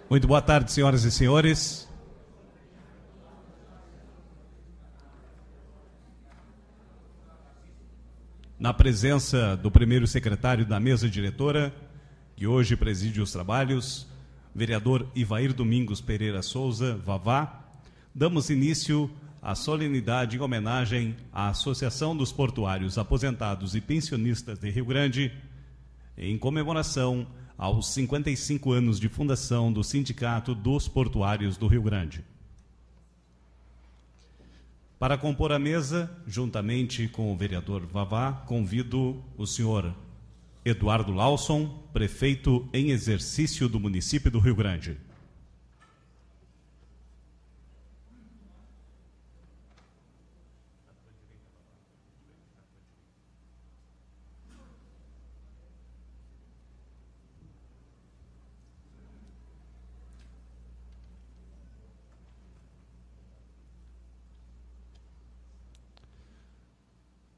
Muito boa tarde, senhoras e senhores. Na presença do primeiro secretário da mesa diretora, que hoje preside os trabalhos, vereador Ivair Domingos Pereira Souza, Vavá, damos início à solenidade em homenagem à Associação dos Portuários Aposentados e Pensionistas de Rio Grande, em comemoração aos 55 anos de fundação do Sindicato dos Portuários do Rio Grande. Para compor a mesa, juntamente com o vereador Vavá, convido o senhor Eduardo Lawson, prefeito em exercício do município do Rio Grande.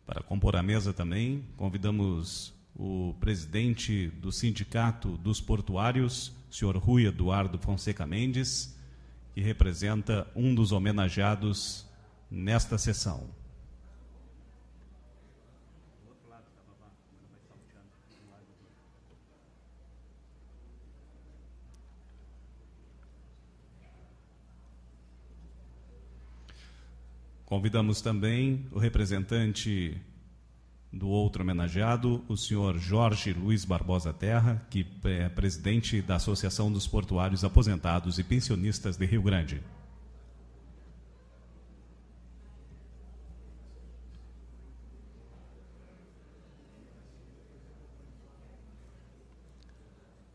Para compor a mesa também, convidamos o presidente do Sindicato dos Portuários, senhor Rui Eduardo Fonseca Mendes, que representa um dos homenageados nesta sessão. Convidamos também o representante do outro homenageado, o senhor Jorge Luiz Barbosa Terra, que é presidente da Associação dos Portuários Aposentados e Pensionistas de Rio Grande.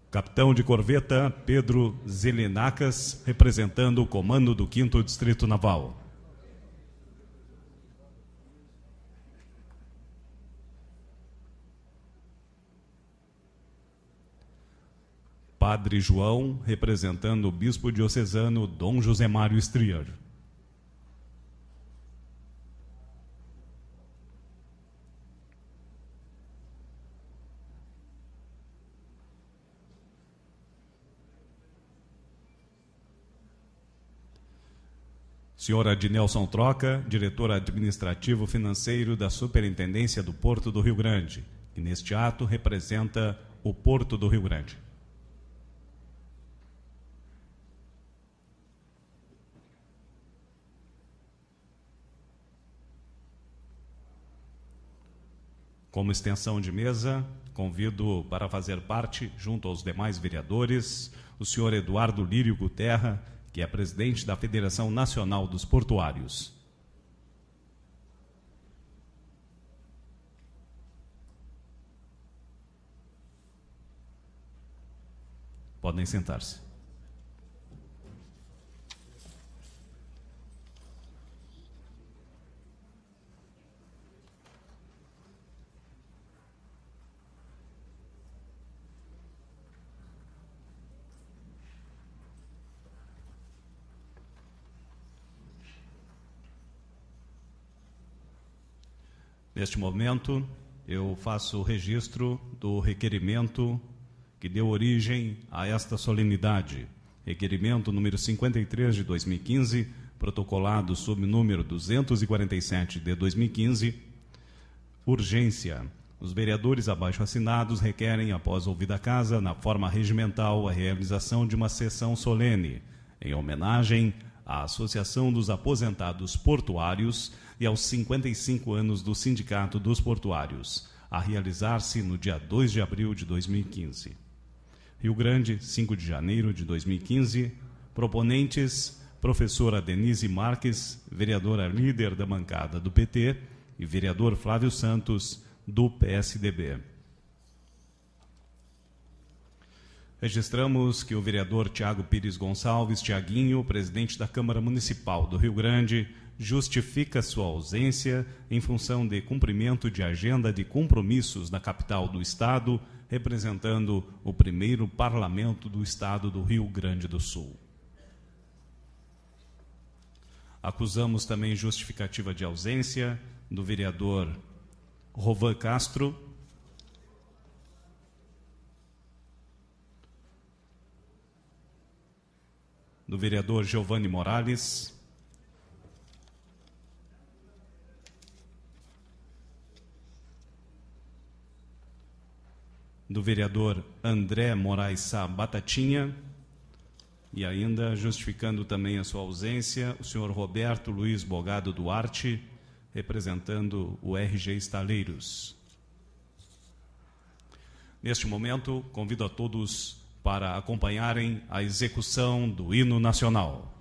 Capitão de corveta Pedro Zelenacas, representando o comando do 5º Distrito Naval. Padre João, representando o bispo diocesano Dom José Mário Strier. Senhor Adnelson Troca, diretor administrativo financeiro da Superintendência do Porto do Rio Grande, que neste ato representa o Porto do Rio Grande. Como extensão de mesa, convido para fazer parte, junto aos demais vereadores, o senhor Eduardo Lírio Guterra, que é presidente da Federação Nacional dos Portuários. Podem sentar-se. Neste momento, eu faço o registro do requerimento que deu origem a esta solenidade. Requerimento número 53 de 2015, protocolado sob número 247 de 2015. Urgência. Os vereadores abaixo assinados requerem, após ouvida a casa, na forma regimental, a realização de uma sessão solene, em homenagem à Associação dos Aposentados Portuários e aos 55 anos do Sindicato dos Portuários, a realizar-se no dia 2 de abril de 2015. Rio Grande, 5 de janeiro de 2015. Proponentes, professora Denise Marques, vereadora líder da bancada do PT, e vereador Flávio Santos, do PSDB. Registramos que o vereador Tiago Pires Gonçalves, Tiaguinho, presidente da Câmara Municipal do Rio Grande, justifica sua ausência em função de cumprimento de agenda de compromissos na capital do Estado, representando o primeiro parlamento do Estado do Rio Grande do Sul. Acusamos também justificativa de ausência do vereador Rovan Castro, do vereador Giovanni Morales, do vereador André Moraes Sá Batatinha, e ainda, justificando também a sua ausência, o senhor Roberto Luiz Bogado Duarte, representando o RG Estaleiros. Neste momento, convido a todos para acompanharem a execução do hino nacional.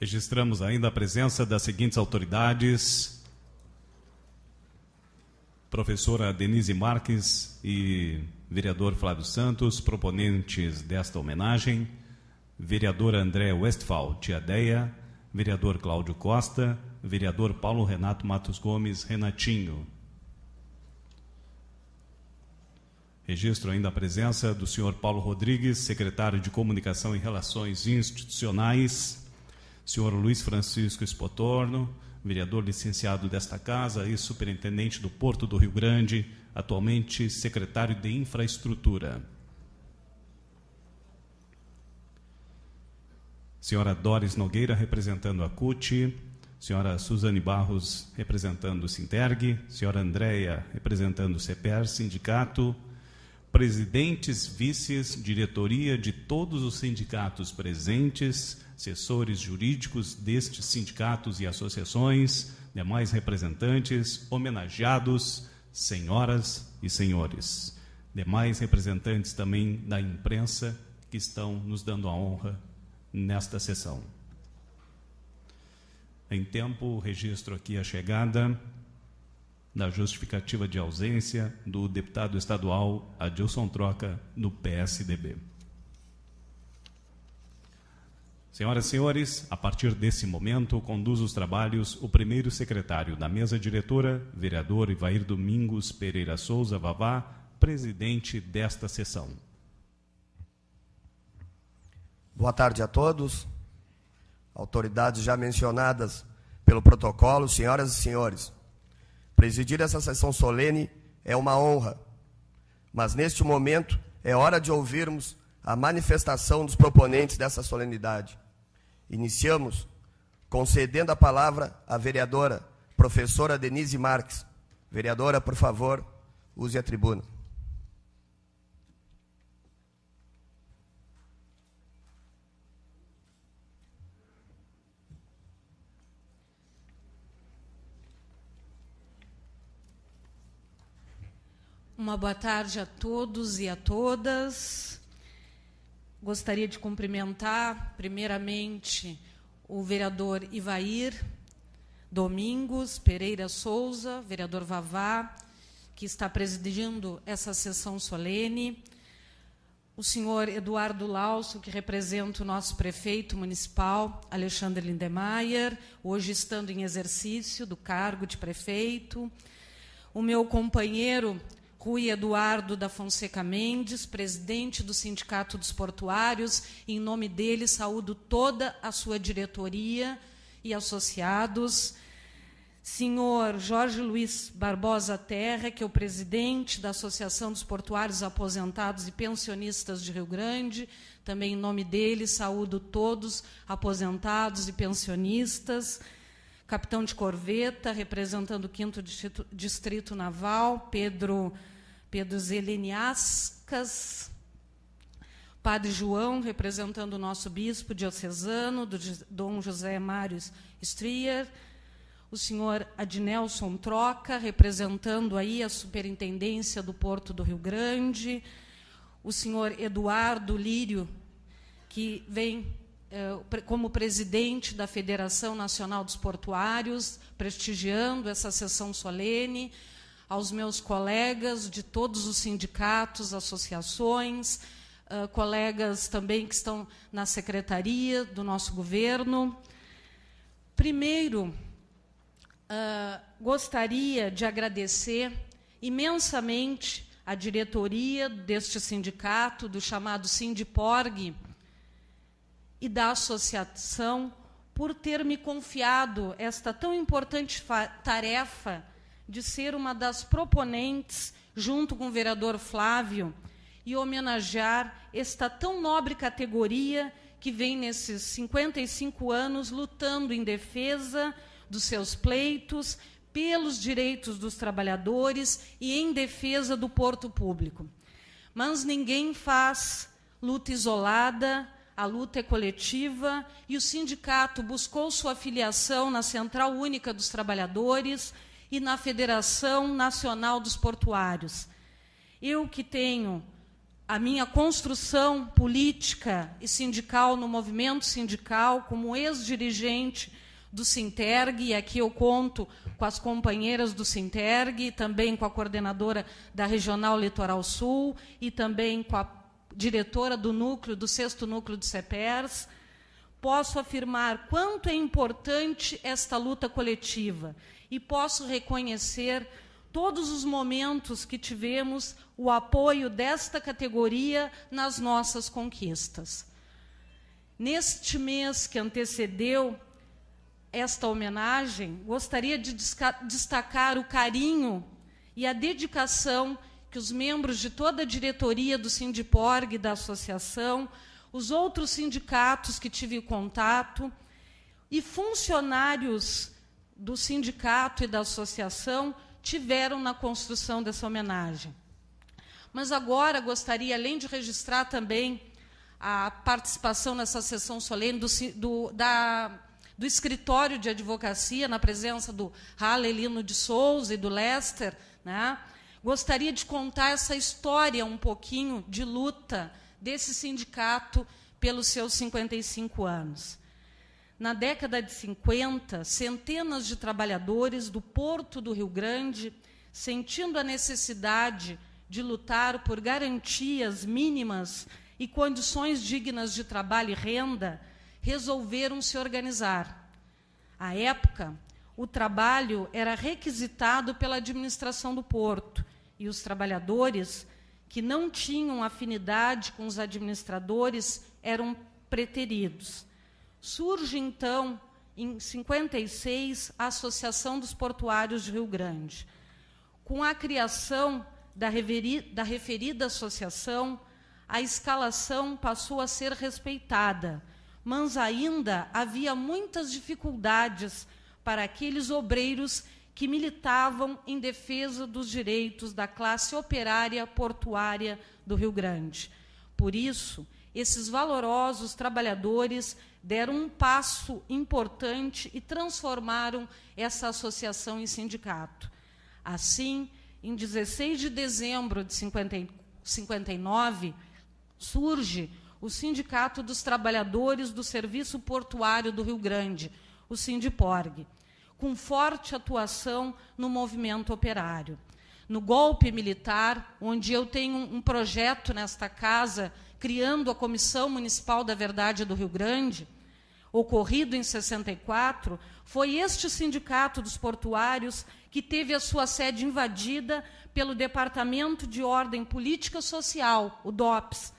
Registramos ainda a presença das seguintes autoridades: professora Denise Marques e vereador Flávio Santos, proponentes desta homenagem, vereador André Westphal Tiadeia, vereador Cláudio Costa, vereador Paulo Renato Matos Gomes Renatinho. Registro ainda a presença do senhor Paulo Rodrigues, secretário de Comunicação e Relações Institucionais, senhor Luiz Francisco Espotorno, vereador licenciado desta casa e superintendente do Porto do Rio Grande, atualmente secretário de Infraestrutura. Senhora Doris Nogueira, representando a CUT, senhora Suzane Barros, representando o Sinterg, senhora Andréia, representando o CEPER, sindicato, presidentes, vices, diretoria de todos os sindicatos presentes, assessores jurídicos destes sindicatos e associações, demais representantes, homenageados, senhoras e senhores, demais representantes também da imprensa que estão nos dando a honra nesta sessão. Em tempo, registro aqui a chegada da justificativa de ausência do deputado estadual Adilson Troca, do PSDB. Senhoras e senhores, a partir desse momento, conduz os trabalhos o primeiro secretário da mesa diretora, vereador Ivair Domingos Pereira Souza Vavá, presidente desta sessão. Boa tarde a todos, autoridades já mencionadas pelo protocolo, senhoras e senhores. Presidir essa sessão solene é uma honra, mas neste momento é hora de ouvirmos a manifestação dos proponentes dessa solenidade. Iniciamos concedendo a palavra à vereadora, professora Denise Marques. Vereadora, por favor, use a tribuna. Uma boa tarde a todos e a todas. Gostaria de cumprimentar, primeiramente, o vereador Ivair Domingos Pereira Souza, vereador Vavá, que está presidindo essa sessão solene, o senhor Eduardo Lausso, que representa o nosso prefeito municipal, Alexandre Lindemeyer, hoje estando em exercício do cargo de prefeito, o meu companheiro Rui Eduardo da Fonseca Mendes, presidente do Sindicato dos Portuários, em nome dele saúdo toda a sua diretoria e associados. Senhor Jorge Luiz Barbosa Terra, que é o presidente da Associação dos Portuários Aposentados e Pensionistas de Rio Grande, também em nome dele saúdo todos aposentados e pensionistas. Capitão de corveta, representando o 5º Distrito Naval, Pedro Zeleniascas, Padre João, representando o nosso bispo diocesano, Dom José Mário Strier, o senhor Adnelson Troca, representando aí a Superintendência do Porto do Rio Grande, o senhor Eduardo Lírio, que vem como presidente da Federação Nacional dos Portuários, prestigiando essa sessão solene, aos meus colegas de todos os sindicatos, associações, colegas também que estão na secretaria do nosso governo. Primeiro, gostaria de agradecer imensamente a diretoria deste sindicato, do chamado Sindiporg, e da associação, por ter me confiado esta tão importante tarefa de ser uma das proponentes, junto com o vereador Flávio, e homenagear esta tão nobre categoria que vem nesses 55 anos lutando em defesa dos seus pleitos, pelos direitos dos trabalhadores e em defesa do porto público. Mas ninguém faz luta isolada, a luta é coletiva, e o sindicato buscou sua filiação na Central Única dos Trabalhadores e na Federação Nacional dos Portuários. Eu que tenho a minha construção política e sindical no movimento sindical, como ex-dirigente do Sinterg, e aqui eu conto com as companheiras do Sinterg, também com a coordenadora da Regional Litoral Sul e também com a diretora do núcleo, do 6º núcleo de CEPERS, posso afirmar quanto é importante esta luta coletiva e posso reconhecer todos os momentos que tivemos o apoio desta categoria nas nossas conquistas. Neste mês que antecedeu esta homenagem, gostaria de destacar o carinho e a dedicação que os membros de toda a diretoria do Sindiporg, da associação, os outros sindicatos que tive contato e funcionários do sindicato e da associação tiveram na construção dessa homenagem. Mas agora gostaria, além de registrar também a participação nessa sessão solene do escritório de advocacia, na presença do Halelino de Souza e do Lester, né? Gostaria de contar essa história um pouquinho de luta desse sindicato pelos seus 55 anos. Na década de 50, centenas de trabalhadores do Porto do Rio Grande, sentindo a necessidade de lutar por garantias mínimas e condições dignas de trabalho e renda, resolveram se organizar. À época, o trabalho era requisitado pela administração do porto e os trabalhadores que não tinham afinidade com os administradores eram preteridos. Surge, então, em 56, a Associação dos Portuários de Rio Grande. Com a criação da referida associação, a escalação passou a ser respeitada, mas ainda havia muitas dificuldades para aqueles obreiros que militavam em defesa dos direitos da classe operária portuária do Rio Grande. Por isso, esses valorosos trabalhadores deram um passo importante e transformaram essa associação em sindicato. Assim, em 16 de dezembro de 59, surge o Sindicato dos Trabalhadores do Serviço Portuário do Rio Grande, o Sindiporg, com forte atuação no movimento operário. No golpe militar, onde eu tenho um projeto nesta casa, criando a Comissão Municipal da Verdade do Rio Grande, ocorrido em 64, foi este Sindicato dos Portuários que teve a sua sede invadida pelo Departamento de Ordem Política Social, o DOPS,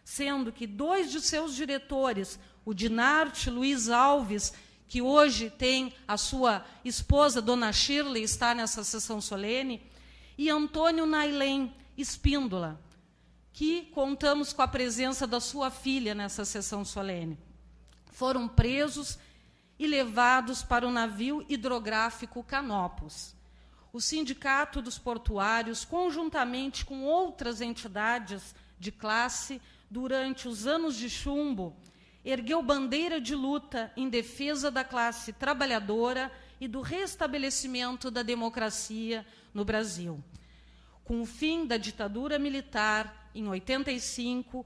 sendo que 2 de seus diretores, o Dinarte Luiz Alves, que hoje tem a sua esposa, Dona Shirley, está nessa sessão solene, e Antônio Nailém Espíndola, que contamos com a presença da sua filha nessa sessão solene. Foram presos e levados para o navio hidrográfico Canopus. O Sindicato dos Portuários, conjuntamente com outras entidades de classe, durante os anos de chumbo, ergueu bandeira de luta em defesa da classe trabalhadora e do restabelecimento da democracia no Brasil. Com o fim da ditadura militar, em 85,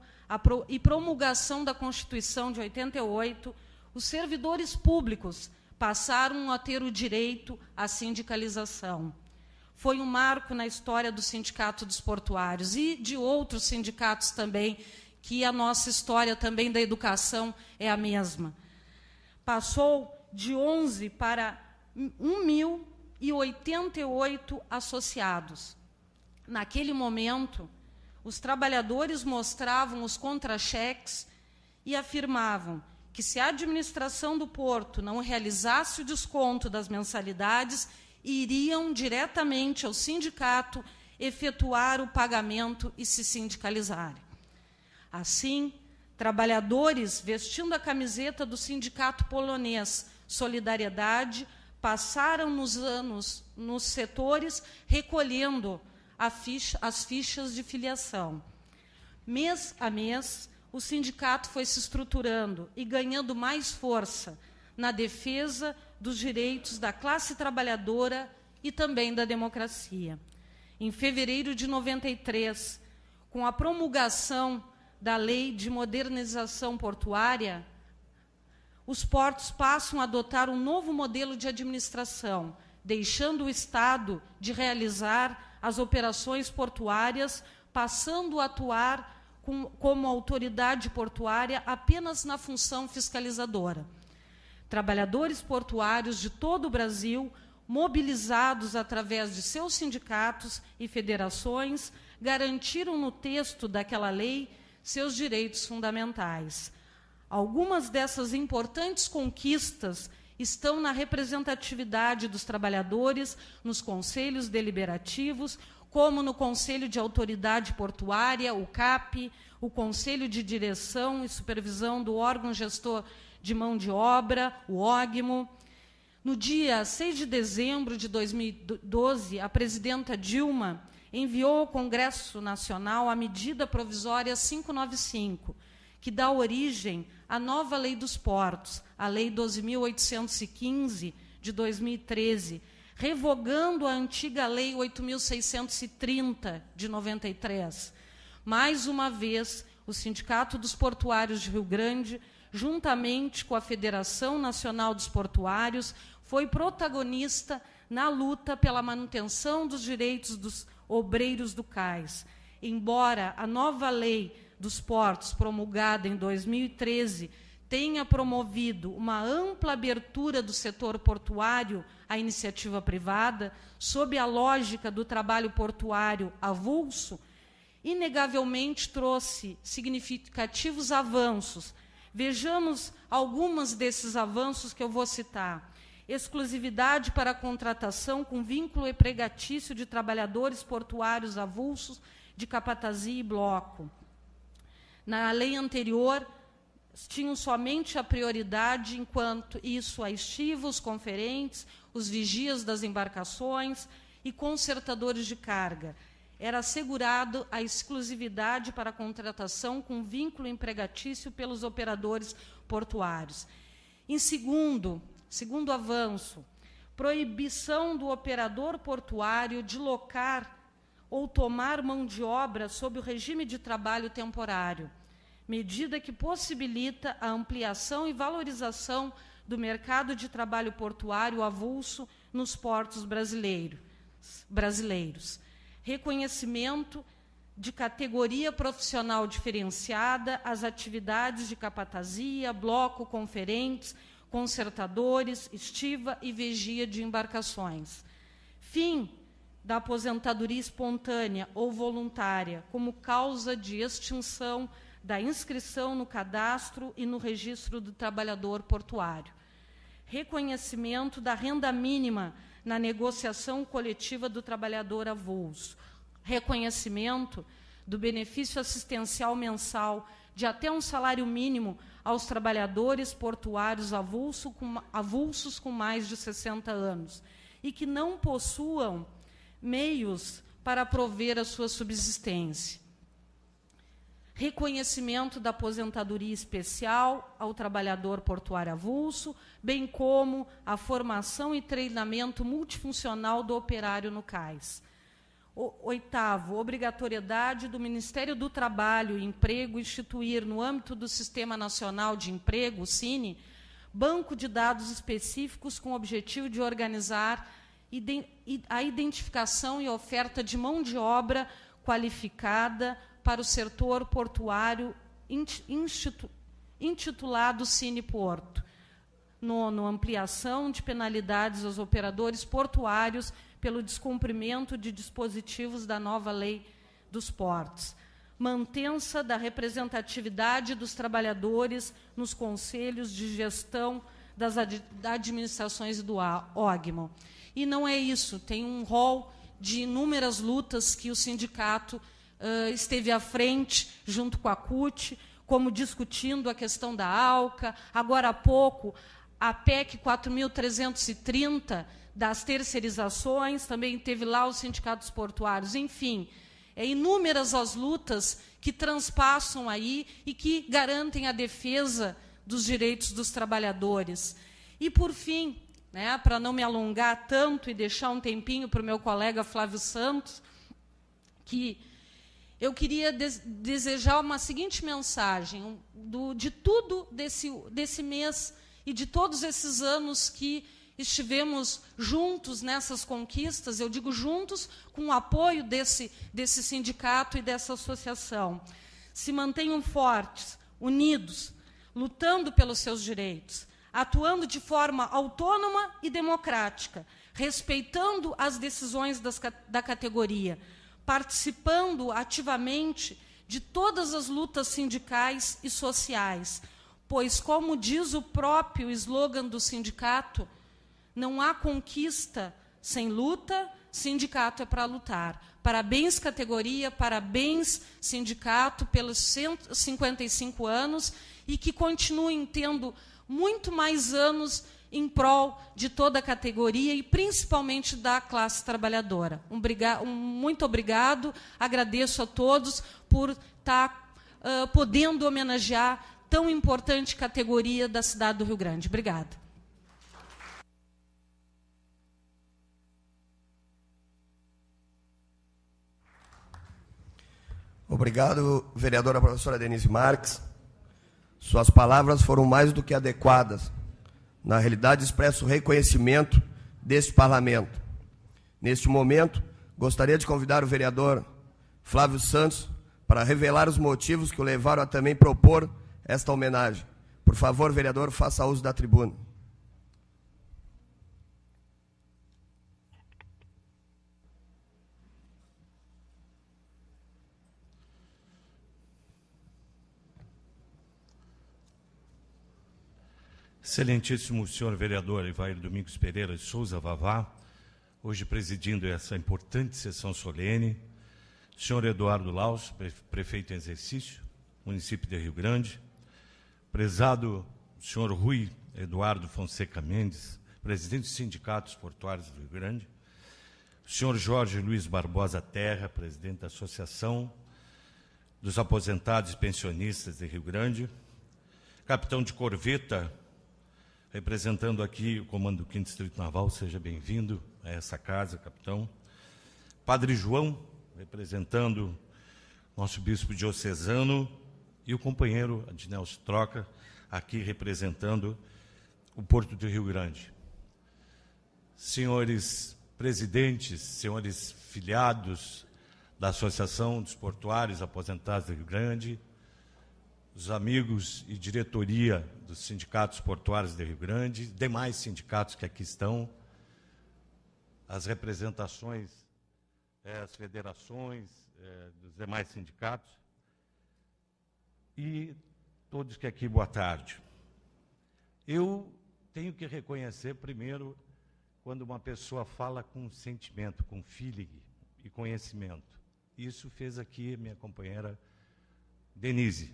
e promulgação da Constituição de 88, os servidores públicos passaram a ter o direito à sindicalização. Foi um marco na história do Sindicato dos Portuários e de outros sindicatos também, que a nossa história também da educação é a mesma. Passou de 11 para 1.088 associados. Naquele momento, os trabalhadores mostravam os contra-cheques e afirmavam que, se a administração do porto não realizasse o desconto das mensalidades, iriam diretamente ao sindicato efetuar o pagamento e se sindicalizarem. Assim, trabalhadores vestindo a camiseta do sindicato polonês Solidariedade passaram nos anos nos setores recolhendo as fichas de filiação. Mês a mês, o sindicato foi se estruturando e ganhando mais força na defesa dos direitos da classe trabalhadora e também da democracia. Em fevereiro de 93, com a promulgação da Lei de Modernização Portuária, os portos passam a adotar um novo modelo de administração, deixando o Estado de realizar as operações portuárias, passando a atuar como autoridade portuária apenas na função fiscalizadora. Trabalhadores portuários de todo o Brasil, mobilizados através de seus sindicatos e federações, garantiram no texto daquela lei seus direitos fundamentais. Algumas dessas importantes conquistas estão na representatividade dos trabalhadores nos conselhos deliberativos, como no Conselho de Autoridade Portuária, o CAP, o Conselho de Direção e Supervisão do órgão gestor de mão de obra, o OGMO. No dia 6 de dezembro de 2012, a presidenta Dilma enviou ao Congresso Nacional a medida provisória 595, que dá origem à nova Lei dos Portos, a Lei 12.815, de 2013, revogando a antiga Lei 8.630, de 93. Mais uma vez, o Sindicato dos Portuários de Rio Grande, juntamente com a Federação Nacional dos Portuários, foi protagonista na luta pela manutenção dos direitos dos obreiros do cais. Embora a nova Lei dos Portos, promulgada em 2013, tenha promovido uma ampla abertura do setor portuário à iniciativa privada, sob a lógica do trabalho portuário avulso, inegavelmente trouxe significativos avanços. Vejamos alguns desses avanços que eu vou citar. Exclusividade para a contratação com vínculo empregatício de trabalhadores portuários avulsos de capatazia e bloco. Na lei anterior, tinham somente a prioridade, enquanto isso, a estivos, conferentes, os vigias das embarcações e consertadores de carga. Era assegurado a exclusividade para a contratação com vínculo empregatício pelos operadores portuários. Em segundo avanço, proibição do operador portuário de locar ou tomar mão de obra sob o regime de trabalho temporário, medida que possibilita a ampliação e valorização do mercado de trabalho portuário avulso nos portos brasileiros. Reconhecimento de categoria profissional diferenciada às atividades de capatazia, bloco, conferentes, consertadores, estiva e vigia de embarcações. Fim da aposentadoria espontânea ou voluntária como causa de extinção da inscrição no cadastro e no registro do trabalhador portuário. Reconhecimento da renda mínima na negociação coletiva do trabalhador avulso. Reconhecimento do benefício assistencial mensal de até um salário mínimo aos trabalhadores portuários avulsos com mais de 60 anos e que não possuam meios para prover a sua subsistência. Reconhecimento da aposentadoria especial ao trabalhador portuário avulso, bem como a formação e treinamento multifuncional do operário no cais. Oitavo, obrigatoriedade do Ministério do Trabalho e Emprego instituir, no âmbito do Sistema Nacional de Emprego, o SINE, banco de dados específicos com o objetivo de organizar a identificação e oferta de mão de obra qualificada para o setor portuário intitulado Cine Porto. Nono, ampliação de penalidades aos operadores portuários pelo descumprimento de dispositivos da nova Lei dos Portos. Mantença da representatividade dos trabalhadores nos conselhos de gestão das administrações do OGMO. E não é isso, tem um rol de inúmeras lutas que o sindicato esteve à frente, junto com a CUT, como discutindo a questão da ALCA, agora há pouco, a PEC 4.330 das terceirizações, também teve lá os sindicatos portuários, enfim, inúmeras as lutas que transpassam aí e que garantem a defesa dos direitos dos trabalhadores. E, por fim, para não me alongar tanto e deixar um tempinho para o meu colega Flávio Santos, que eu queria desejar uma seguinte mensagem, de tudo desse mês e de todos esses anos que estivemos juntos nessas conquistas, eu digo juntos, com o apoio desse sindicato e dessa associação. Se mantenham fortes, unidos, lutando pelos seus direitos, atuando de forma autônoma e democrática, respeitando as decisões da categoria, participando ativamente de todas as lutas sindicais e sociais, pois, como diz o próprio slogan do sindicato, não há conquista sem luta, sindicato é para lutar. Parabéns, categoria, parabéns, sindicato, pelos 155 anos, e que continuem tendo muito mais anos em prol de toda a categoria e principalmente da classe trabalhadora. Muito obrigado, agradeço a todos por estar podendo homenagear tão importante categoria da cidade do Rio Grande. Obrigada. Obrigado, vereadora professora Denise Marques. Suas palavras foram mais do que adequadas. Na realidade, expresso o reconhecimento deste parlamento. Neste momento, gostaria de convidar o vereador Flávio Santos para revelar os motivos que o levaram a também propor esta homenagem. Por favor, vereador, faça uso da tribuna. Excelentíssimo senhor vereador Ivair Domingos Pereira de Souza Vavá, hoje presidindo essa importante sessão solene, senhor Eduardo Laus, prefeito em exercício, município de Rio Grande, prezado senhor Rui Eduardo Fonseca Mendes, presidente dos sindicatos portuários do Rio Grande, senhor Jorge Luiz Barbosa Terra, presidente da Associação dos Aposentados e Pensionistas de Rio Grande, capitão de corveta, representando aqui o comando do 5º Distrito Naval, seja bem-vindo a essa casa, capitão. Padre João, representando nosso bispo diocesano, e o companheiro Adnelson Troca, aqui representando o Porto do Rio Grande. Senhores presidentes, senhores filiados da Associação dos Portuários Aposentados do Rio Grande, os amigos e diretoria dos sindicatos portuários de Rio Grande, demais sindicatos que aqui estão, as representações, as federações dos demais sindicatos, e todos que aqui, boa tarde. Eu tenho que reconhecer, primeiro, quando uma pessoa fala com sentimento, com feeling e conhecimento. Isso fez aqui minha companheira Denise.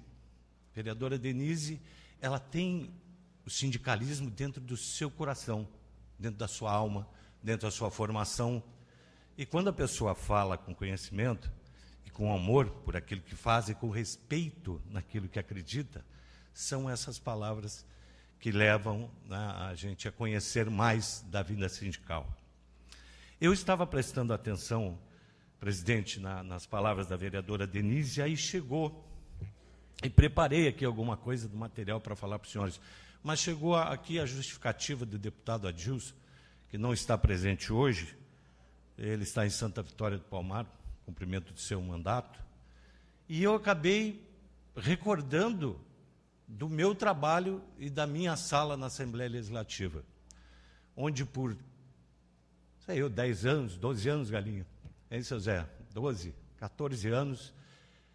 Vereadora Denise, ela tem o sindicalismo dentro do seu coração, dentro da sua alma, dentro da sua formação. E quando a pessoa fala com conhecimento e com amor por aquilo que faz e com respeito naquilo que acredita, são essas palavras que levam, né, a gente a conhecer mais da vida sindical. Eu estava prestando atenção, presidente, nas palavras da vereadora Denise, e aí chegou, e preparei aqui alguma coisa do material para falar para os senhores, mas chegou aqui a justificativa do deputado Adilson, que não está presente hoje, ele está em Santa Vitória do Palmar, cumprimento do seu mandato, e eu acabei recordando do meu trabalho e da minha sala na Assembleia Legislativa, onde por, 10 anos, 12 anos, Galinho, hein, seu Zé? 12, 14 anos,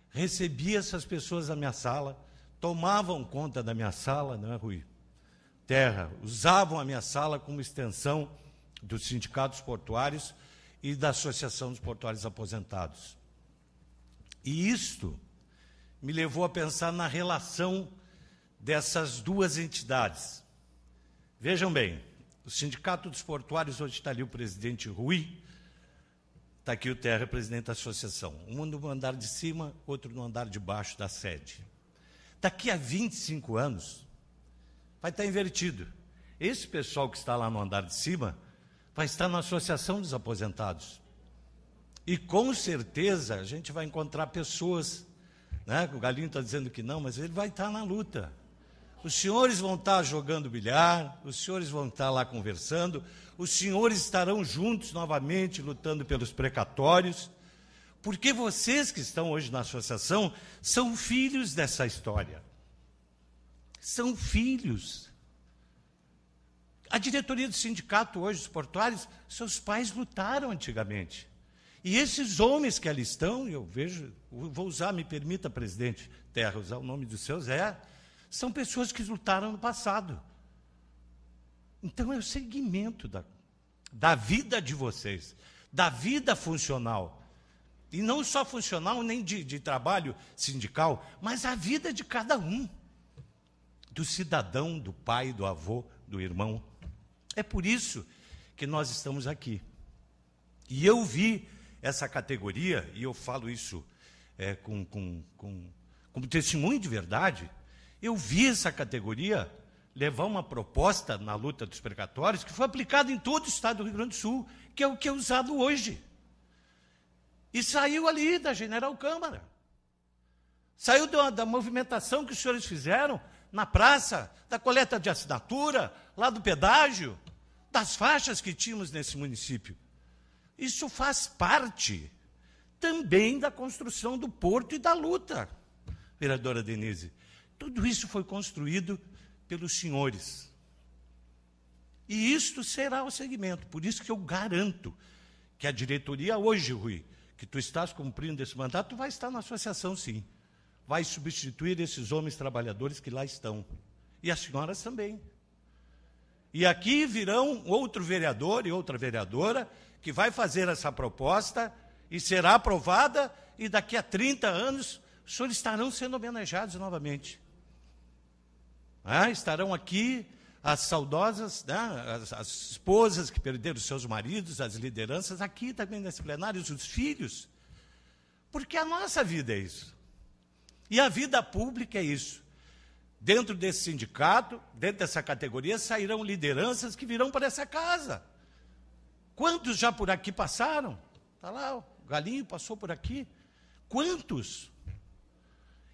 recebi essas pessoas na minha sala, tomavam conta da minha sala, não é, Rui? Terra, usavam a minha sala como extensão dos sindicatos portuários e da Associação dos Portuários Aposentados. E isto me levou a pensar na relação dessas duas entidades. Vejam bem, o Sindicato dos Portuários, hoje está ali o presidente Rui, está aqui o Terra, presidente da associação. Um no andar de cima, outro no andar de baixo da sede. Daqui a 25 anos, vai estar invertido. Esse pessoal que está lá no andar de cima vai estar na Associação dos Aposentados. E com certeza a gente vai encontrar pessoas, né? O Galinho está dizendo que não, mas ele vai estar na luta. Os senhores vão estar jogando bilhar, os senhores vão estar lá conversando, os senhores estarão juntos novamente lutando pelos precatórios, porque vocês que estão hoje na associação são filhos dessa história. São filhos. A diretoria do sindicato hoje, dos portuários, seus pais lutaram antigamente. E esses homens que ali estão, eu vejo, vou usar, me permita, presidente Terra, usar o nome do seu Zé, São pessoas que lutaram no passado. Então, é o segmento da vida de vocês, da vida funcional. E não só funcional, nem de trabalho sindical, mas a vida de cada um. Do cidadão, do pai, do avô, do irmão. É por isso que nós estamos aqui. E eu vi essa categoria, e eu falo isso como testemunho de verdade, eu vi essa categoria levar uma proposta na luta dos precatórios que foi aplicada em todo o estado do Rio Grande do Sul, que é o que é usado hoje. E saiu ali da General Câmara. Saiu da movimentação que os senhores fizeram na praça, da coleta de assinatura, lá do pedágio, das faixas que tínhamos nesse município. Isso faz parte também da construção do porto e da luta, vereadora Denise. Tudo isso foi construído pelos senhores. E isto será o segmento. Por isso que eu garanto que a diretoria hoje, Rui, que tu estás cumprindo esse mandato, tu vai estar na associação, sim. Vai substituir esses homens trabalhadores que lá estão. E as senhoras também. E aqui virão outro vereador e outra vereadora que vai fazer essa proposta e será aprovada, e daqui a 30 anos os senhores estarão sendo homenageados novamente. Estarão aqui as saudosas, né, as esposas que perderam seus maridos, as lideranças, aqui também nesse plenário, os filhos. Porque a nossa vida é isso. E a vida pública é isso. Dentro desse sindicato, dentro dessa categoria, sairão lideranças que virão para essa casa. Quantos já por aqui passaram? Está lá, o Galinho passou por aqui. Quantos?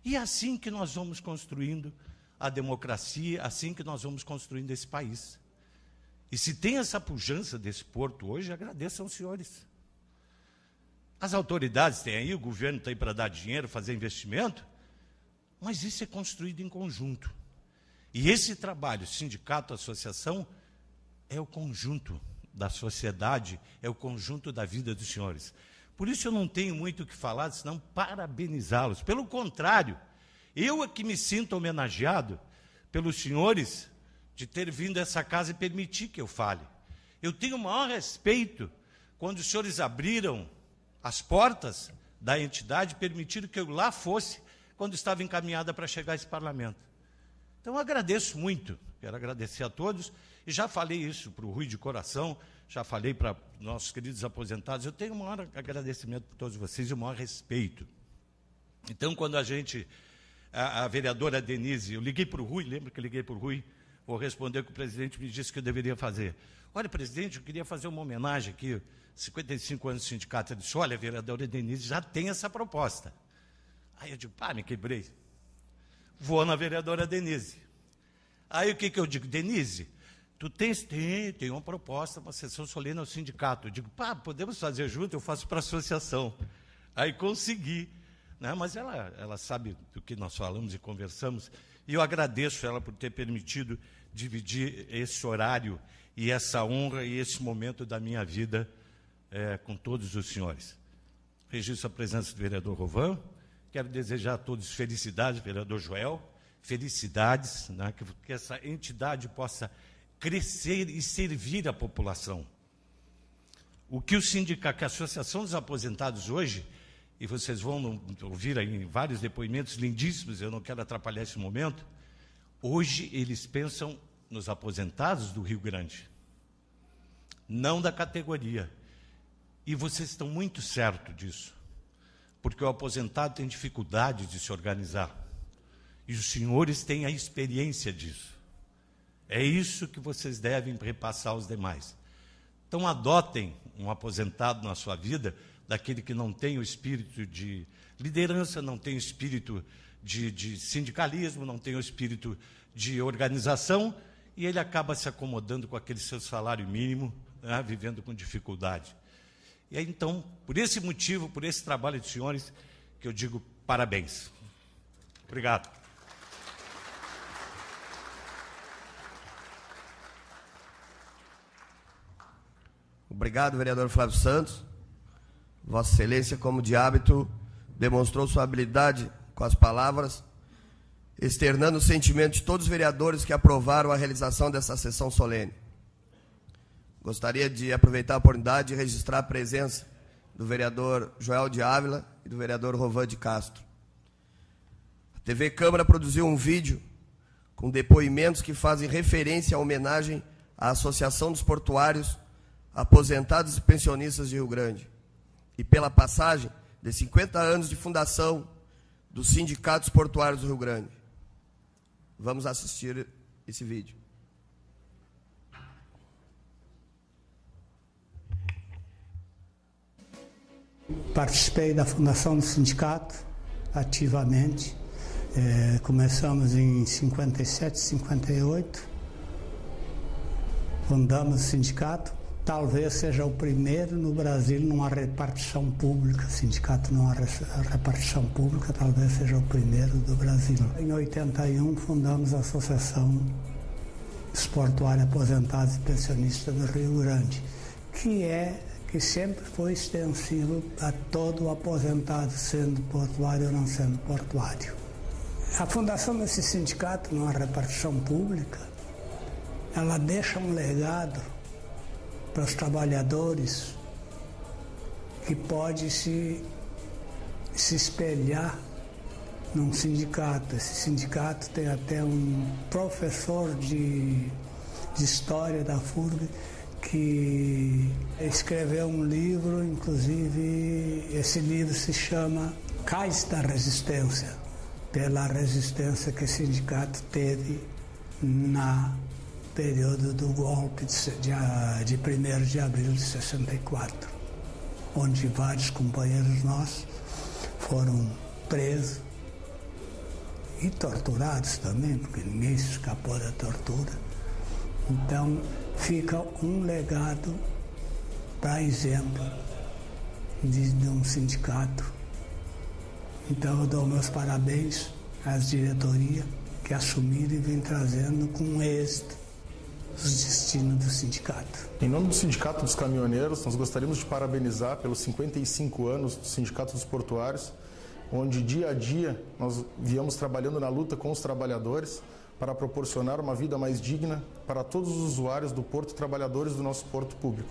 E é assim que nós vamos construindo a democracia, assim que nós vamos construindo esse país. E se tem essa pujança desse porto hoje, agradeçam aos senhores. As autoridades têm aí, o governo está aí para dar dinheiro, fazer investimento, mas isso é construído em conjunto. E esse trabalho, sindicato, associação, é o conjunto da sociedade, é o conjunto da vida dos senhores. Por isso eu não tenho muito o que falar, senão parabenizá-los. Pelo contrário, eu é que me sinto homenageado pelos senhores de ter vindo a essa casa e permitir que eu fale. Eu tenho o maior respeito quando os senhores abriram as portas da entidade e permitiram que eu lá fosse quando estava encaminhada para chegar a esse parlamento. Então, eu agradeço muito, quero agradecer a todos, e já falei isso para o Rui de coração, já falei para nossos queridos aposentados, eu tenho o maior agradecimento por todos vocês e o maior respeito. Então, quando a vereadora Denise, eu liguei para o Rui, lembro que eu liguei para o Rui, vou responder o que o presidente me disse que eu deveria fazer. Olha, presidente, eu queria fazer uma homenagem aqui, 55 anos de sindicato. Ele disse, olha, a vereadora Denise já tem essa proposta. Aí eu digo, me quebrei. Vou na vereadora Denise. Aí o que eu digo? Denise, tu tem uma proposta, uma sessão solene ao sindicato. Eu digo, podemos fazer junto, eu faço para a associação. Aí consegui. Né? Mas ela sabe do que nós falamos e conversamos, e eu agradeço ela por ter permitido dividir esse horário e essa honra e esse momento da minha vida com todos os senhores. Registro a presença do vereador Rovan, quero desejar a todos felicidades, vereador Joel, felicidades, né? Que essa entidade possa crescer e servir a população. O que o sindicato, que a Associação dos Aposentados hoje, e vocês vão ouvir aí em vários depoimentos lindíssimos, eu não quero atrapalhar esse momento, hoje eles pensam nos aposentados do Rio Grande, não da categoria. E vocês estão muito certos disso, porque o aposentado tem dificuldade de se organizar, e os senhores têm a experiência disso. É isso que vocês devem repassar aos demais. Então, adotem um aposentado na sua vida, daquele que não tem o espírito de liderança, não tem o espírito de sindicalismo, não tem o espírito de organização, e ele acaba se acomodando com aquele seu salário mínimo, né, vivendo com dificuldade. E aí, então, por esse motivo, por esse trabalho dos senhores, que eu digo parabéns. Obrigado. Obrigado, vereador Flávio Santos. Vossa Excelência, como de hábito, demonstrou sua habilidade com as palavras. externando o sentimento de todos os vereadores que aprovaram a realização dessa sessão solene. Gostaria de aproveitar a oportunidade e registrar a presença do vereador Joel de Ávila e do vereador Rovan de Castro. A TV Câmara produziu um vídeo com depoimentos que fazem referência à homenagem à Associação dos Portuários, Aposentados e Pensionistas de Rio Grande, e pela passagem de 50 anos de fundação dos Sindicatos Portuários do Rio Grande. Vamos assistir esse vídeo. Participei da fundação do sindicato ativamente. Começamos em 57, 58. Fundamos o sindicato. Talvez seja o primeiro no Brasil numa repartição pública. Sindicato numa repartição pública, talvez seja o primeiro do Brasil. Em 81 fundamos a Associação dos Portuários Aposentados e Pensionistas do Rio Grande, que sempre foi extensivo a todo o aposentado, sendo portuário ou não sendo portuário. A fundação desse sindicato, numa repartição pública, ela deixa um legado para os trabalhadores que pode se espelhar num sindicato. Esse sindicato tem até um professor de história da FURG que escreveu um livro, inclusive esse livro se chama Cais da Resistência, pela resistência que o sindicato teve na período do golpe de 1º de abril de 64, onde vários companheiros nossos foram presos e torturados também, porque ninguém se escapou da tortura. Então, fica um legado para exemplo de um sindicato. Então, eu dou meus parabéns às diretorias que assumiram e vêm trazendo com êxito os destinos do sindicato. Em nome do Sindicato dos Caminhoneiros, nós gostaríamos de parabenizar pelos 55 anos do Sindicato dos Portuários, onde dia a dia nós viemos trabalhando na luta com os trabalhadores para proporcionar uma vida mais digna para todos os usuários do porto e trabalhadores do nosso porto público.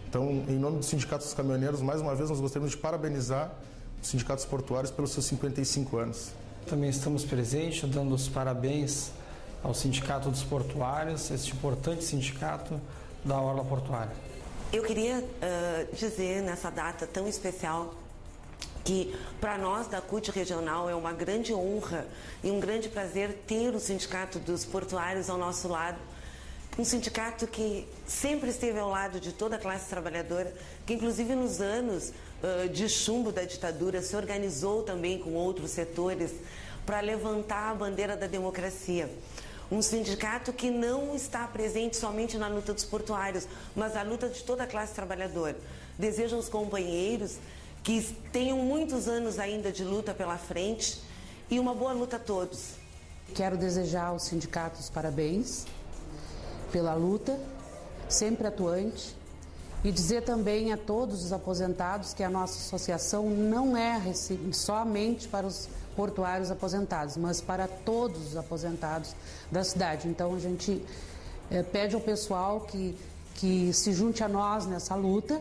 Então, em nome do Sindicato dos Caminhoneiros, mais uma vez nós gostaríamos de parabenizar os sindicatos portuários pelos seus 55 anos. Também estamos presentes, dando os parabéns ao Sindicato dos Portuários, este importante sindicato da Orla Portuária. Eu queria dizer, nessa data tão especial, que para nós da CUT Regional é uma grande honra e um grande prazer ter o Sindicato dos Portuários ao nosso lado. Um sindicato que sempre esteve ao lado de toda a classe trabalhadora, que inclusive nos anos de chumbo da ditadura se organizou também com outros setores para levantar a bandeira da democracia. Um sindicato que não está presente somente na luta dos portuários, mas na luta de toda a classe trabalhadora. Desejo aos companheiros que tenham muitos anos ainda de luta pela frente e uma boa luta a todos. Quero desejar aos sindicatos parabéns pela luta, sempre atuante, e dizer também a todos os aposentados que a nossa associação não é somente para os portuários aposentados, mas para todos os aposentados da cidade. Então a gente pede ao pessoal que se junte a nós nessa luta,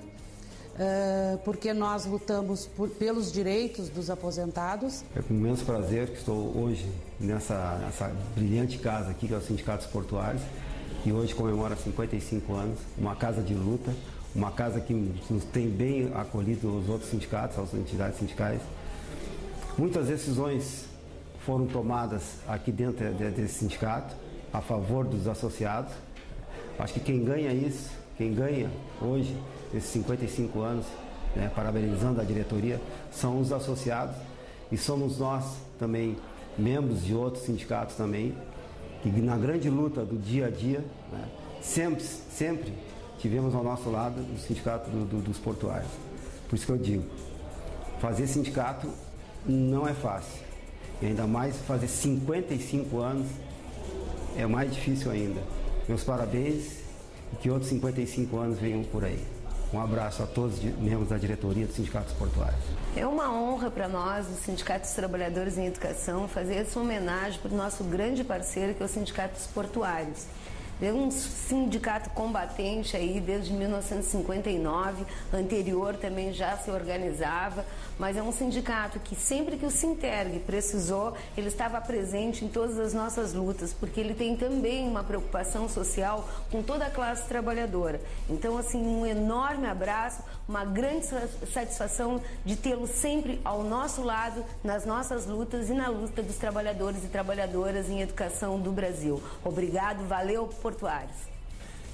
porque nós lutamos pelos direitos dos aposentados. É com imenso prazer que estou hoje nessa brilhante casa aqui, que é o Sindicato dos Portuários, que hoje comemora 55 anos, uma casa de luta, uma casa que nos tem bem acolhido os outros sindicatos, as entidades sindicais. Muitas decisões foram tomadas aqui dentro desse sindicato, a favor dos associados. Acho que quem ganha isso, quem ganha hoje, esses 55 anos, parabenizando a diretoria, são os associados e somos nós também, membros de outros sindicatos também, que na grande luta do dia a dia, sempre tivemos ao nosso lado o sindicato dos portuários. Por isso que eu digo, fazer sindicato não é fácil, e ainda mais fazer 55 anos é mais difícil ainda. Meus parabéns e que outros 55 anos venham por aí. Um abraço a todos os membros da diretoria dos sindicatos portuários. É uma honra para nós, os Sindicatos dos Trabalhadores em Educação, fazer essa homenagem para o nosso grande parceiro, que é o Sindicato dos Portuários. É um sindicato combatente aí desde 1959, anterior também já se organizava, mas é um sindicato que sempre que o Sinterg precisou, ele estava presente em todas as nossas lutas, porque ele tem também uma preocupação social com toda a classe trabalhadora. Então, assim, um enorme abraço, uma grande satisfação de tê-lo sempre ao nosso lado, nas nossas lutas e na luta dos trabalhadores e trabalhadoras em educação do Brasil. Obrigado, valeu, Portuários.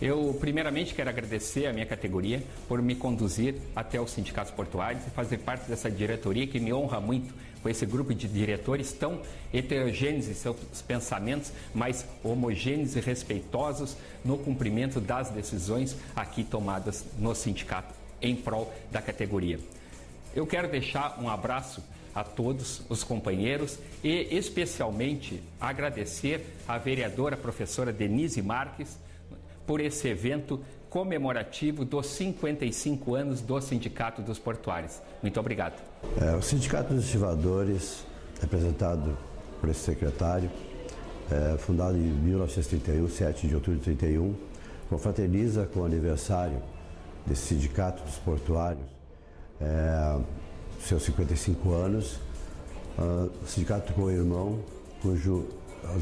Eu, primeiramente, quero agradecer a minha categoria por me conduzir até os sindicatos portuários e fazer parte dessa diretoria que me honra muito com esse grupo de diretores tão heterogêneos em seus pensamentos, mas homogêneos e respeitosos no cumprimento das decisões aqui tomadas no sindicato em prol da categoria. Eu quero deixar um abraço a todos os companheiros e especialmente agradecer à vereadora professora Denise Marques por esse evento comemorativo dos 55 anos do Sindicato dos Portuários. Muito obrigado. O Sindicato dos Estivadores, representado por esse secretário, fundado em 1931, 7 de outubro de 31, confraterniza com o aniversário desse Sindicato dos Portuários, seus 55 anos. O sindicato com o irmão, cuja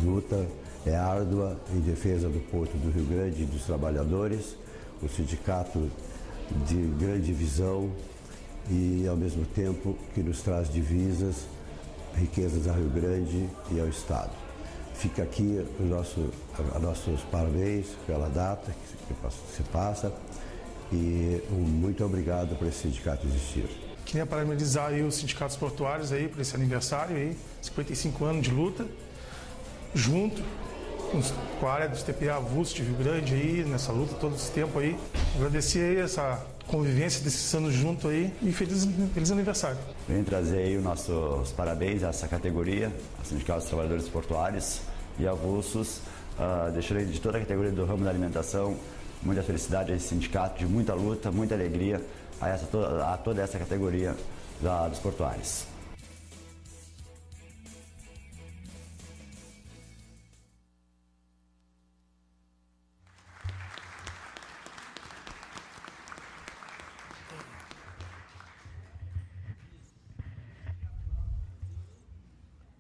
luta é árdua em defesa do Porto do Rio Grande e dos trabalhadores, um sindicato de grande visão e, ao mesmo tempo, que nos traz divisas, riquezas ao Rio Grande e ao Estado. Fica aqui nossos parabéns pela data que se passa e muito obrigado por esse sindicato existir. Queria parabenizar aí os sindicatos portuários aí por esse aniversário aí, 55 anos de luta, junto com a área dos TPA avulso de Rio Grande aí, nessa luta todo esse tempo aí. Agradecer aí essa convivência desses anos junto aí e feliz aniversário. Venho trazer aí os nossos parabéns a essa categoria, a Sindicato dos Trabalhadores Portuários e avulsos. Deixarei de toda a categoria do ramo da alimentação muita felicidade a esse sindicato, de muita luta, muita alegria a toda essa categoria dos portuários.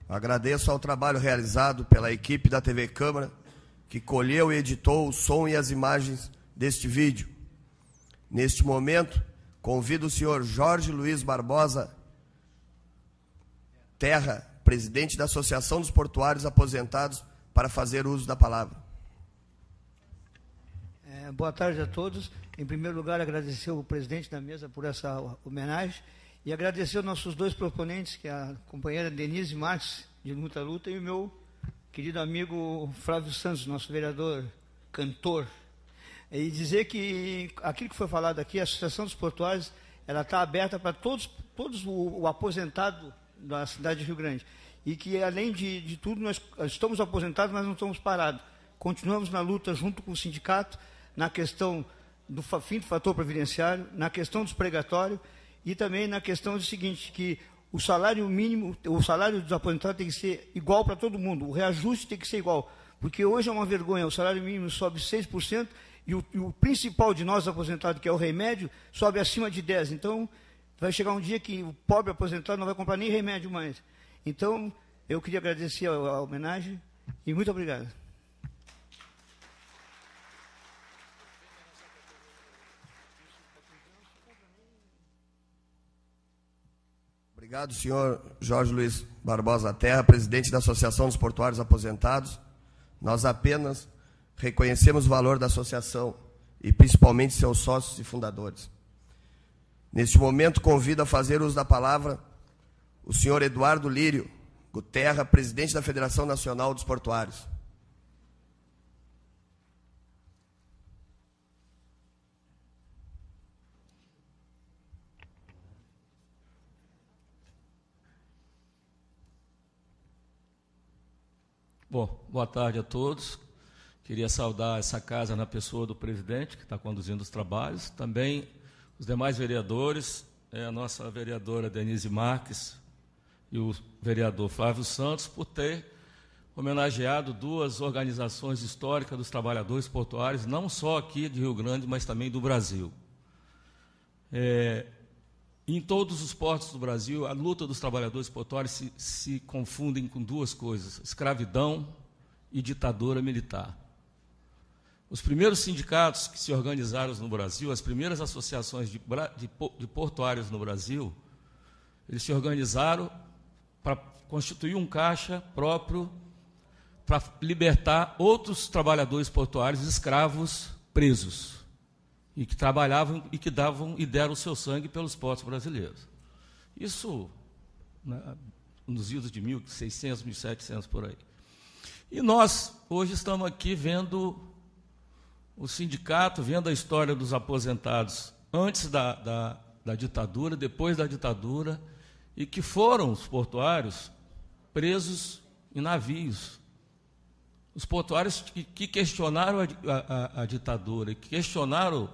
Agradeço ao trabalho realizado pela equipe da TV Câmara, que colheu e editou o som e as imagens deste vídeo. Neste momento, convido o senhor Jorge Luiz Barbosa Terra, presidente da Associação dos Portuários Aposentados, para fazer uso da palavra. Boa tarde a todos. Em primeiro lugar, agradecer ao presidente da mesa por essa homenagem e agradecer aos nossos dois proponentes, que é a companheira Denise Marques, de Muita Luta, e o meu querido amigo Flávio Santos, nosso vereador, cantor. E dizer que aquilo que foi falado aqui, a Associação dos Portuários, ela está aberta para todos o aposentado da cidade de Rio Grande. E que, além de tudo, nós estamos aposentados, mas não estamos parados. Continuamos na luta junto com o sindicato, na questão do fim do fator previdenciário, na questão dos pregatórios e também na questão do seguinte, que o salário mínimo, o salário dos aposentados tem que ser igual para todo mundo, o reajuste tem que ser igual, porque hoje é uma vergonha, o salário mínimo sobe 6% e o principal de nós aposentados, que é o remédio, sobe acima de 10%. Então, vai chegar um dia que o pobre aposentado não vai comprar nem remédio mais. Então, eu queria agradecer a homenagem e muito obrigado. Obrigado, senhor Jorge Luiz Barbosa Terra, presidente da Associação dos Portuários Aposentados. Nós apenas reconhecemos o valor da associação e principalmente seus sócios e fundadores. Neste momento, convido a fazer uso da palavra o senhor Eduardo Lírio Guterra, presidente da Federação Nacional dos Portuários. Bom, boa tarde a todos. Queria saudar essa casa na pessoa do presidente, que está conduzindo os trabalhos. Também os demais vereadores, a nossa vereadora Denise Marques e o vereador Flávio Santos, por ter homenageado duas organizações históricas dos trabalhadores portuários, não só aqui de Rio Grande, mas também do Brasil. Em todos os portos do Brasil, a luta dos trabalhadores portuários se confundem com duas coisas: escravidão e ditadura militar. Os primeiros sindicatos que se organizaram no Brasil, as primeiras associações de portuários no Brasil, eles se organizaram para constituir um caixa próprio para libertar outros trabalhadores portuários escravos presos e que trabalhavam e que davam e deram o seu sangue pelos portos brasileiros. Isso, né, nos idos de 1600, 1700 por aí. E nós hoje estamos aqui vendo o sindicato, vendo a história dos aposentados antes da ditadura, depois da ditadura, e que foram os portuários presos em navios. Os portuários que questionaram a ditadura, que questionaram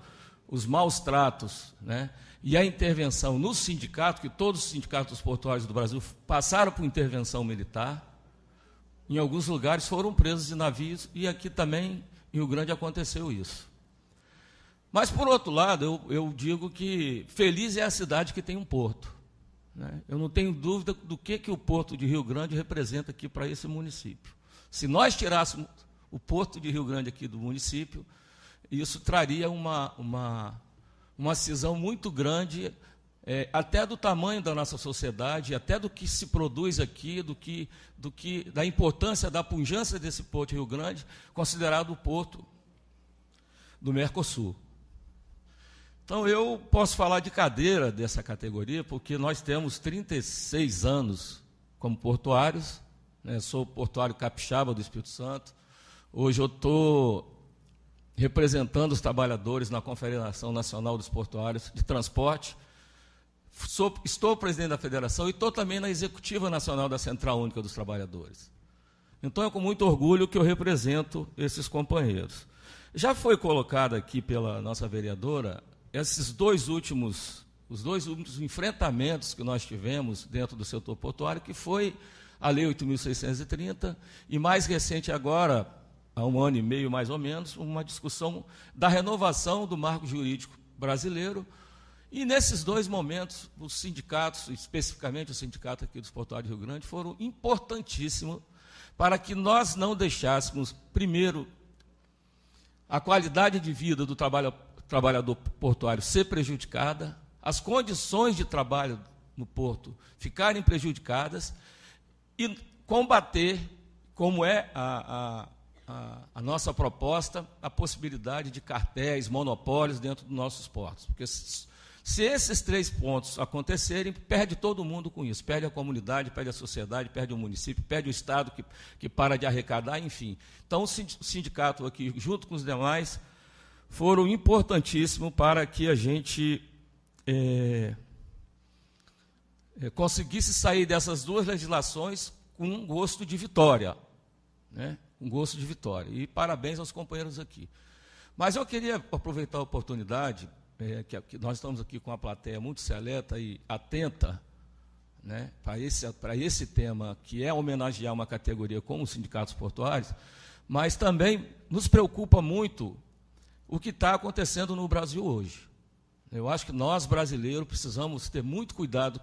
os maus tratos, né, e a intervenção no sindicato, que todos os sindicatos portuários do Brasil passaram por intervenção militar, em alguns lugares foram presos em navios, e aqui também, em Rio Grande, aconteceu isso. Mas, por outro lado, eu digo que feliz é a cidade que tem um porto, né? Eu não tenho dúvida do que o Porto de Rio Grande representa aqui para esse município. Se nós tirássemos o Porto de Rio Grande aqui do município, isso traria uma cisão muito grande, até do tamanho da nossa sociedade, até do que se produz aqui, da importância, da pujança desse Porto de Rio Grande, considerado o Porto do Mercosul. Então, eu posso falar de cadeira dessa categoria, porque nós temos 36 anos como portuários, né? Sou portuário capixaba do Espírito Santo. Hoje eu estou representando os trabalhadores na Confederação Nacional dos Portuários de Transporte. Estou presidente da federação e estou também na Executiva Nacional da Central Única dos Trabalhadores. Então, é com muito orgulho que eu represento esses companheiros. Já foi colocado aqui pela nossa vereadora os dois últimos enfrentamentos que nós tivemos dentro do setor portuário, que foi a Lei 8.630 e, mais recente agora, há um ano e meio mais ou menos, uma discussão da renovação do marco jurídico brasileiro. E nesses dois momentos, os sindicatos, especificamente o sindicato aqui dos portuários de Rio Grande, foram importantíssimos para que nós não deixássemos, primeiro, a qualidade de vida do trabalhador portuário ser prejudicada, as condições de trabalho no porto ficarem prejudicadas e combater, como é a nossa proposta, a possibilidade de cartéis, monopólios dentro dos nossos portos. Porque se esses três pontos acontecerem, perde todo mundo com isso. Perde a comunidade, perde a sociedade, perde o município, perde o Estado que para de arrecadar, enfim. Então, o sindicato aqui, junto com os demais, foram importantíssimos para que a gente conseguisse sair dessas duas legislações com um gosto de vitória, né? Um gosto de vitória. E parabéns aos companheiros aqui. Mas eu queria aproveitar a oportunidade, que nós estamos aqui com uma plateia muito seleta e atenta, né, para esse tema, que é homenagear uma categoria como os sindicatos portuários, mas também nos preocupa muito o que está acontecendo no Brasil hoje. Eu acho que nós, brasileiros, precisamos ter muito cuidado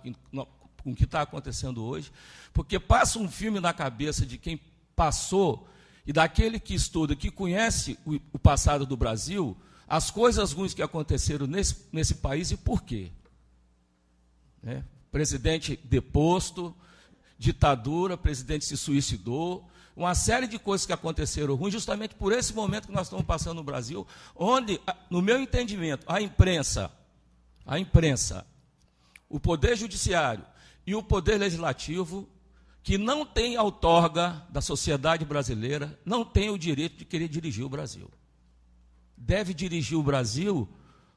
com o que está acontecendo hoje, porque passa um filme na cabeça de quem passou e daquele que estuda, que conhece o passado do Brasil, as coisas ruins que aconteceram nesse país e por quê. Né? Presidente deposto, ditadura, presidente se suicidou, uma série de coisas que aconteceram ruins justamente por esse momento que nós estamos passando no Brasil, onde, no meu entendimento, a imprensa, o Poder Judiciário e o Poder Legislativo, que não tem a outorga da sociedade brasileira, não tem o direito de querer dirigir o Brasil. Deve dirigir o Brasil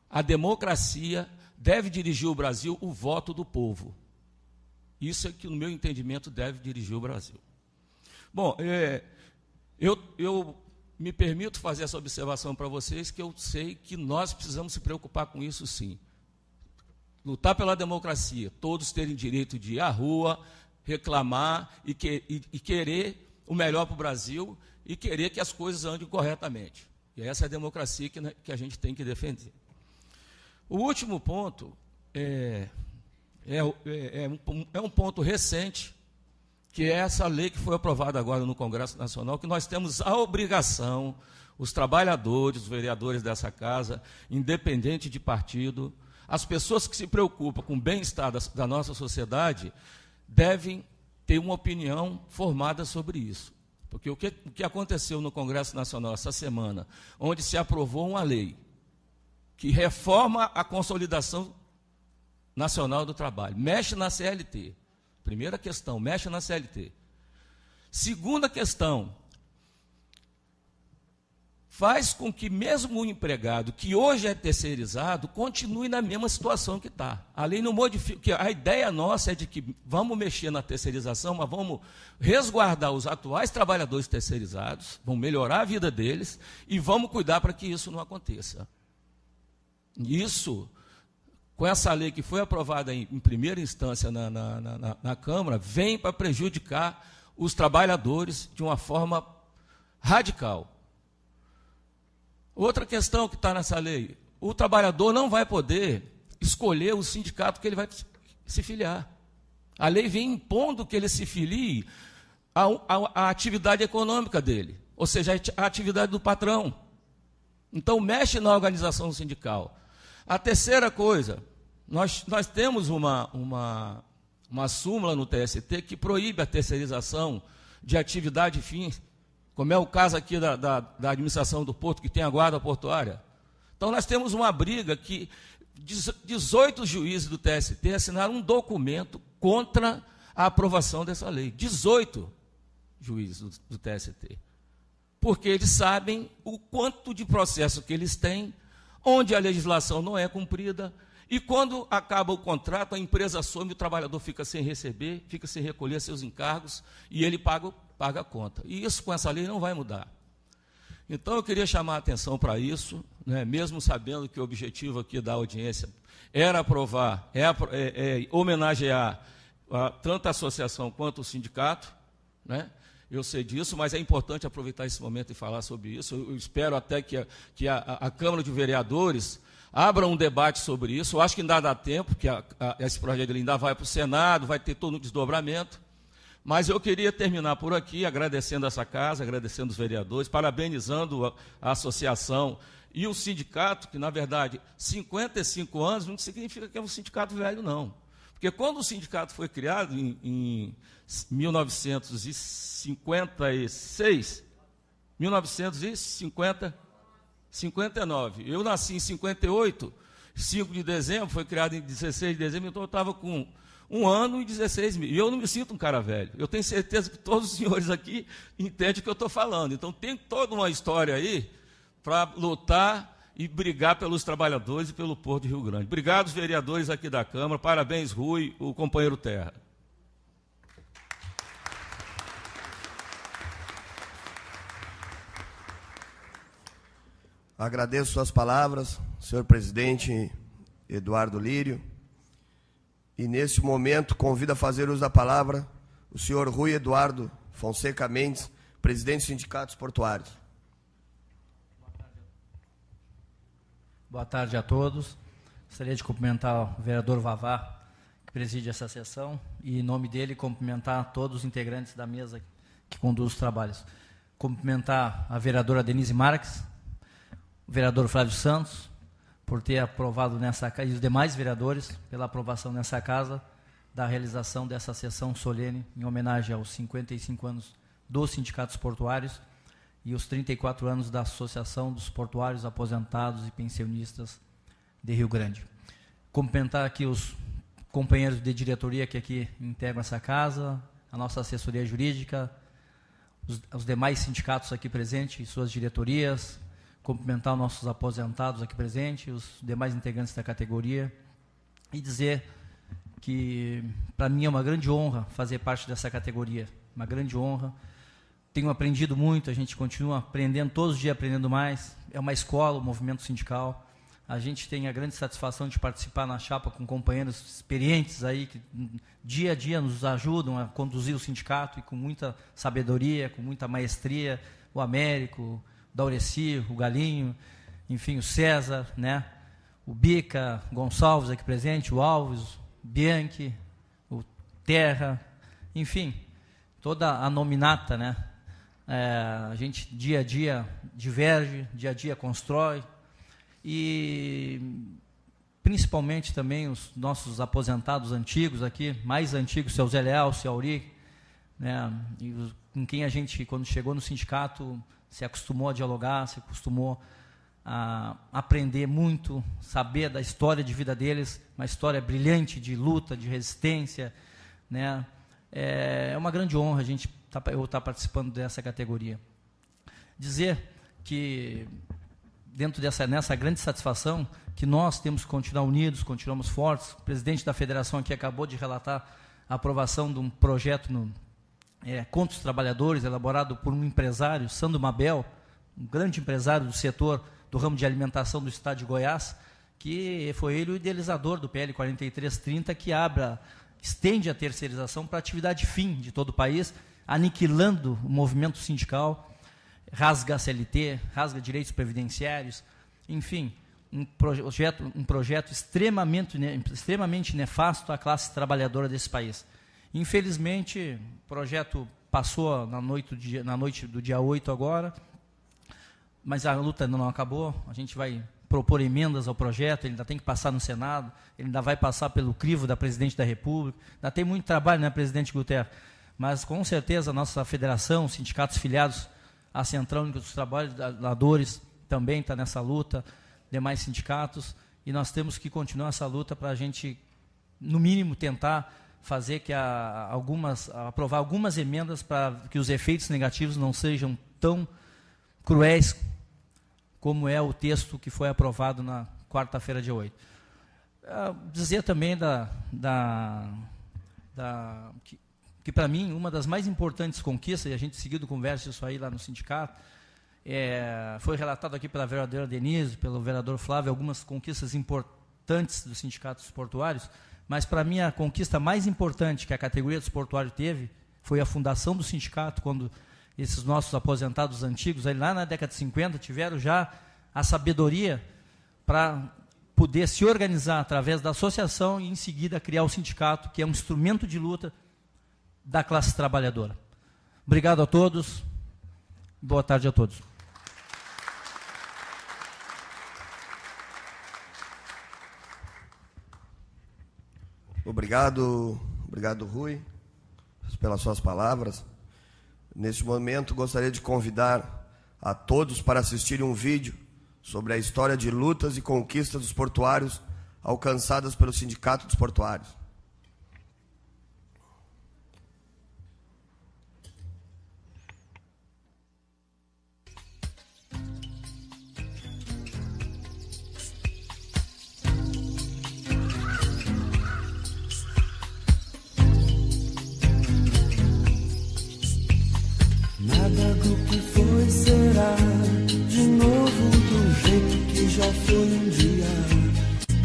a democracia, deve dirigir o Brasil o voto do povo. Isso é que, no meu entendimento, deve dirigir o Brasil. Bom, eu me permito fazer essa observação para vocês, que eu sei que nós precisamos se preocupar com isso, sim. lutar pela democracia, todos terem direito de ir à rua, reclamar e querer o melhor para o Brasil e querer que as coisas andem corretamente. E essa é a democracia que a gente tem que defender. O último ponto é um ponto recente, que é essa lei que foi aprovada agora no Congresso Nacional, que nós temos a obrigação, os trabalhadores, os vereadores dessa casa, independente de partido, as pessoas que se preocupam com o bem-estar da nossa sociedade, devem ter uma opinião formada sobre isso. Porque o que aconteceu no Congresso Nacional essa semana, onde se aprovou uma lei que reforma a consolidação nacional do trabalho, mexe na CLT. Primeira questão, mexe na CLT. Segunda questão, faz com que mesmo o empregado que hoje é terceirizado continue na mesma situação que está. A lei não modifica. A ideia nossa é de que vamos mexer na terceirização, mas vamos resguardar os atuais trabalhadores terceirizados, vamos melhorar a vida deles e vamos cuidar para que isso não aconteça. Isso, com essa lei que foi aprovada em primeira instância na Câmara, vem para prejudicar os trabalhadores de uma forma radical. Outra questão que está nessa lei, o trabalhador não vai poder escolher o sindicato que ele vai se filiar. A lei vem impondo que ele se filie à atividade econômica dele, ou seja, a atividade do patrão. Então, mexe na organização sindical. A terceira coisa, nós temos uma súmula no TST que proíbe a terceirização de atividade fins, como é o caso aqui da administração do porto, que tem a guarda portuária. Então, nós temos uma briga que 18 juízes do TST assinaram um documento contra a aprovação dessa lei. 18 juízes do TST. Porque eles sabem o quanto de processo que eles têm, onde a legislação não é cumprida, e quando acaba o contrato, a empresa assume, o trabalhador fica sem receber, fica sem recolher seus encargos, e ele paga a conta. E isso, com essa lei, não vai mudar. Então, eu queria chamar a atenção para isso, né, mesmo sabendo que o objetivo aqui da audiência era aprovar, homenagear tanto a associação quanto o sindicato, né? Eu sei disso, mas é importante aproveitar esse momento e falar sobre isso. Eu espero até que a Câmara de Vereadores abra um debate sobre isso. Eu acho que ainda dá tempo, que esse projeto ainda vai para o Senado, vai ter todo um desdobramento. Mas eu queria terminar por aqui, agradecendo essa casa, agradecendo os vereadores, parabenizando a associação e o sindicato, que, na verdade, 55 anos não significa que é um sindicato velho, não. Porque quando o sindicato foi criado em 1959, eu nasci em 58, 5 de dezembro, foi criado em 16 de dezembro, então eu estava com 1 ano e 16 meses. E eu não me sinto um cara velho. Eu tenho certeza que todos os senhores aqui entendem o que eu estou falando. Então tem toda uma história aí para lutar e brigar pelos trabalhadores e pelo Porto de Rio Grande. Obrigado, vereadores aqui da Câmara. Parabéns, Rui, o companheiro Terra. Agradeço suas palavras, senhor presidente Eduardo Lírio. E, nesse momento, convido a fazer uso da palavra o senhor Rui Eduardo Fonseca Mendes, presidente dos sindicatos portuários. Boa tarde a todos. Gostaria de cumprimentar o vereador Vavá, que preside essa sessão, e, em nome dele, cumprimentar todos os integrantes da mesa que conduz os trabalhos. Cumprimentar a vereadora Denise Marques, o vereador Flávio Santos, por ter aprovado nessa casa, e os demais vereadores, pela aprovação nessa casa, da realização dessa sessão solene, em homenagem aos 55 anos dos sindicatos portuários e os 34 anos da Associação dos Portuários Aposentados e Pensionistas de Rio Grande. Cumprimentar aqui os companheiros de diretoria que aqui integram essa casa, a nossa assessoria jurídica, os demais sindicatos aqui presentes e suas diretorias, cumprimentar os nossos aposentados aqui presentes, os demais integrantes da categoria, e dizer que, para mim, é uma grande honra fazer parte dessa categoria, uma grande honra. Tenho aprendido muito, a gente continua aprendendo, todos os dias aprendendo mais. É uma escola, o movimento sindical. A gente tem a grande satisfação de participar na chapa com companheiros experientes aí que dia a dia nos ajudam a conduzir o sindicato e com muita sabedoria, com muita maestria, o Américo, o Daureci, o Galinho, enfim, o César, né? O Bica, Gonçalves aqui presente, o Alves, o Bianchi, o Terra, enfim, toda a nominata, né? A gente dia a dia diverge, dia a dia constrói, e principalmente também os nossos aposentados antigos aqui, mais antigos, seu Zé Leal, seu Auri, né? E com quem a gente, quando chegou no sindicato, se acostumou a dialogar, se acostumou a aprender muito, saber da história de vida deles, uma história brilhante de luta, de resistência, né? É uma grande honra eu estar participando dessa categoria. Dizer que, nessa grande satisfação, que nós temos que continuar unidos, continuamos fortes. O presidente da federação aqui acabou de relatar a aprovação de um projeto contra os trabalhadores, elaborado por um empresário, Sandro Mabel, um grande empresário do setor do ramo de alimentação do estado de Goiás, que foi ele o idealizador do PL 4330, que estende a terceirização para a atividade fim de todo o país, aniquilando o movimento sindical, rasga a CLT, rasga direitos previdenciários, enfim, um projeto extremamente nefasto à classe trabalhadora desse país. Infelizmente, o projeto passou na noite do dia 8 agora, mas a luta ainda não acabou. A gente vai propor emendas ao projeto, ele ainda tem que passar no Senado, ele ainda vai passar pelo crivo da Presidente da República, ainda tem muito trabalho, né, presidente Guterres? Mas, com certeza, a nossa federação, os sindicatos filiados à Central Única dos Trabalhadores também está nessa luta, demais sindicatos, e nós temos que continuar essa luta para a gente, no mínimo, tentar fazer aprovar algumas emendas para que os efeitos negativos não sejam tão cruéis como é o texto que foi aprovado na quarta-feira, dia 8. Dizer também que para mim, uma das mais importantes conquistas, e a gente seguido conversa isso aí lá no sindicato, foi relatado aqui pela vereadora Denise, pelo vereador Flávio, algumas conquistas importantes dos sindicatos portuários, mas para mim a conquista mais importante que a categoria dos portuários teve foi a fundação do sindicato, quando esses nossos aposentados antigos, aí lá na década de 50, tiveram já a sabedoria para poder se organizar através da associação e, em seguida, criar o sindicato, que é um instrumento de luta da classe trabalhadora. Obrigado a todos. Boa tarde a todos. Obrigado, Rui, pelas suas palavras. Neste momento, gostaria de convidar a todos para assistirem um vídeo sobre a história de lutas e conquistas dos portuários alcançadas pelo Sindicato dos Portuários. Nada do que foi será de novo do jeito que já foi um dia.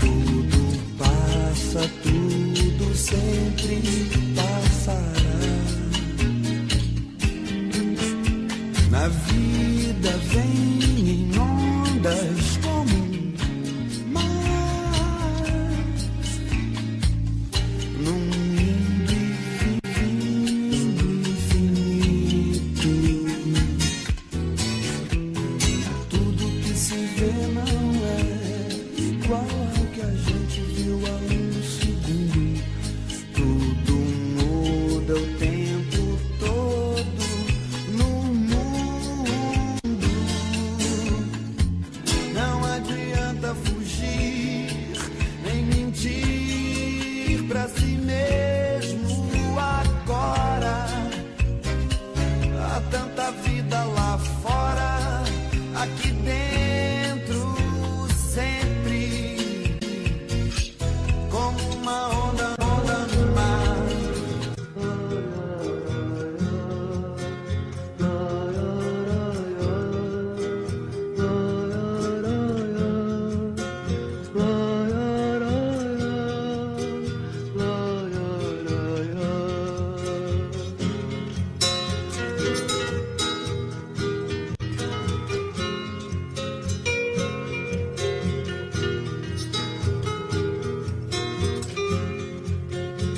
Tudo passa, tudo sempre passará. Na vida vem em ondas como um mar, num mundo infinito. Tudo que se vê não é igual ao que a gente viu há um segundo. Tudo muda o tempo todo no mundo. Não adianta fugir nem mentir pra si mesmo agora. Há tanta vida lá fora, aqui dentro sempre como uma onda no mar.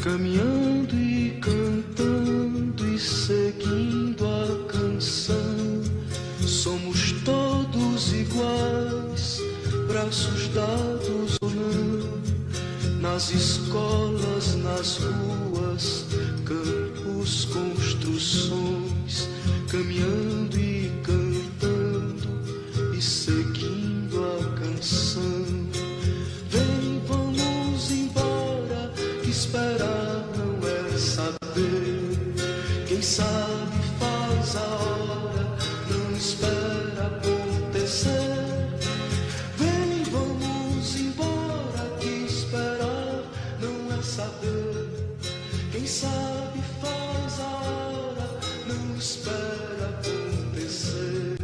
caminhando e cantando e seguindo a canção. Somos todos iguais, braços dados ou não, nas escolas, nas ruas, campos, construções, caminhando e cantando e seguindo a canção. Vem, vamos embora, que esperar não é saber. Quem sabe faz a hora, não espera acontecer. Vem, vamos embora, que esperar não é saber. Quem sabe faz a hora, não espera acontecer.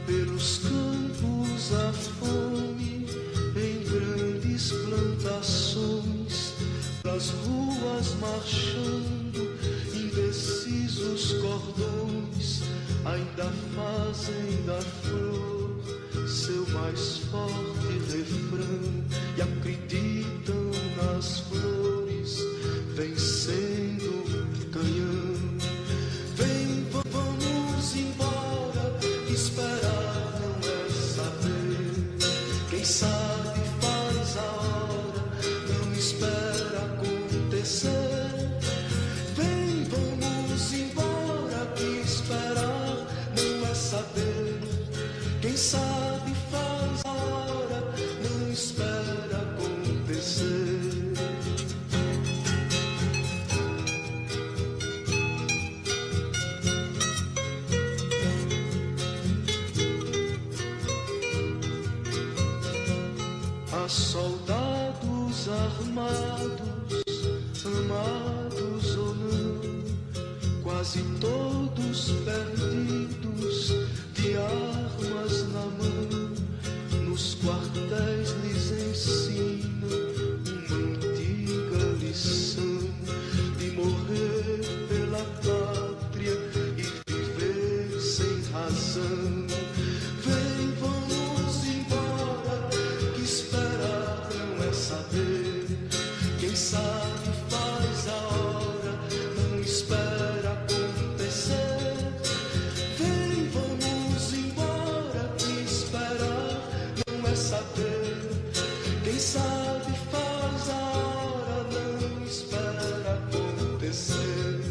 Pelos campos a fome, em grandes plantações, pelas ruas marchando, indecisos cordões, ainda fazem da flor seu mais forte refrão e acreditam nas flores vencendo canhão. Vem, vamos embora, esperar não é saber. Quem sabe faz a hora, não espera acontecer. Vem, vamos embora, que esperar não é saber. Quem sabe faz a hora, não espera acontecer. Há soldados armados, amados ou não, quase todos perdidos, de armas na mão. Nos quartéis lhes ensina uma antiga lição de morrer pela pátria e viver sem razão. Vem, vamos embora, que esperar não é saber. Quem sabe faz a hora, não espera acontecer. Vem, vamos embora, que esperar não é saber. Quem sabe faz a hora, não espera acontecer.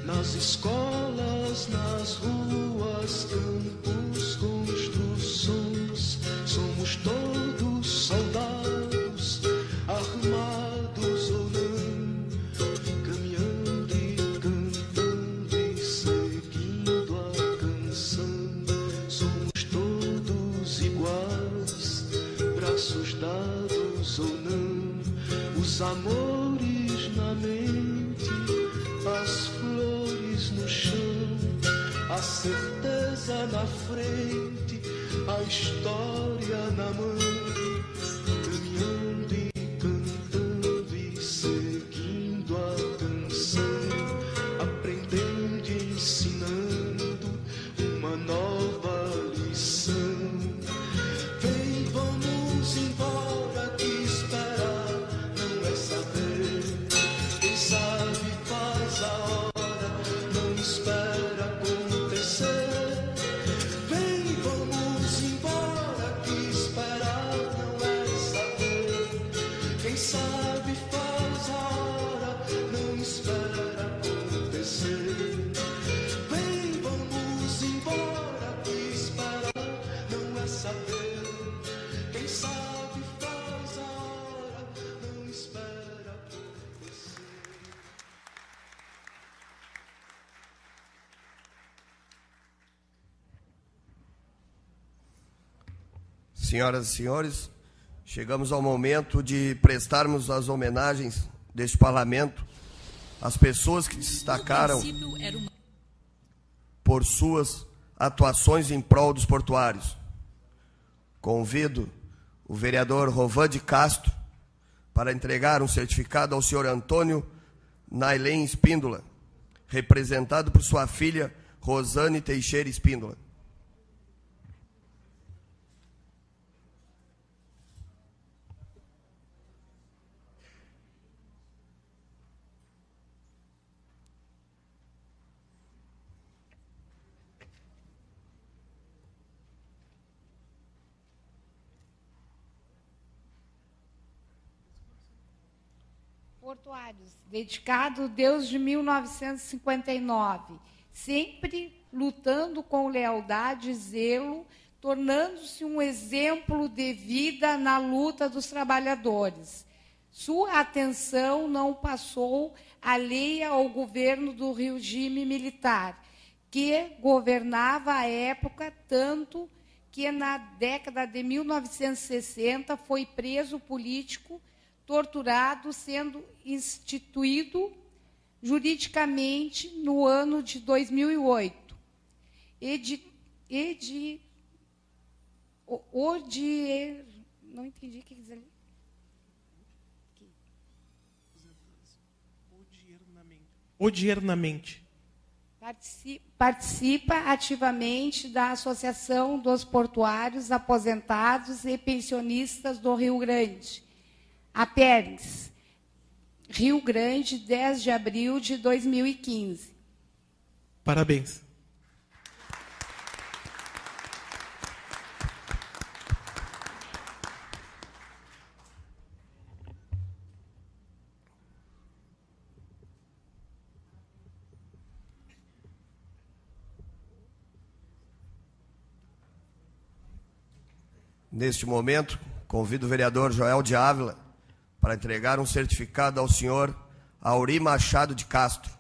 Nas escolas, nas ruas, campos, construções, somos todos soldados, armados ou não, caminhando e cantando e seguindo a canção. Somos todos iguais, braços dados ou não, os amores na mente, as flores no chão, a certeza na frente, a história na mão, caminhando e cantando e seguindo a canção, aprendendo e ensinando uma nova lição. Vem, vamos embora, que esperar não é saber. Quem sabe faz a hora, não espera acontecer. Vem, vamos embora, que esperar não é saber. Quem sabe faz a hora, não espera acontecer. Vem, vamos embora, que esperar não é saber. Quem sabe faz a hora, não espera acontecer. Senhoras e senhores, chegamos ao momento de prestarmos as homenagens deste parlamento às pessoas que destacaram por suas atuações em prol dos portuários. Convido o vereador Rovan de Castro para entregar um certificado ao senhor Antônio Nailém Espíndola, representado por sua filha Rosane Teixeira Espíndola. Portuários, dedicado desde 1959, sempre lutando com lealdade e zelo, tornando-se um exemplo de vida na luta dos trabalhadores. Sua atenção não passou alheia ao governo do regime militar, que governava à época, tanto que na década de 1960 foi preso político, torturado, sendo instituído juridicamente no ano de 2008. Não entendi o que diz ali. Odiernamente. Participa ativamente da Associação dos Portuários Aposentados e Pensionistas do Rio Grande, APERGS, Rio Grande, 10 de abril de 2015. Parabéns. Neste momento, convido o vereador Joel de Ávila para entregar um certificado ao senhor Auri Machado de Castro.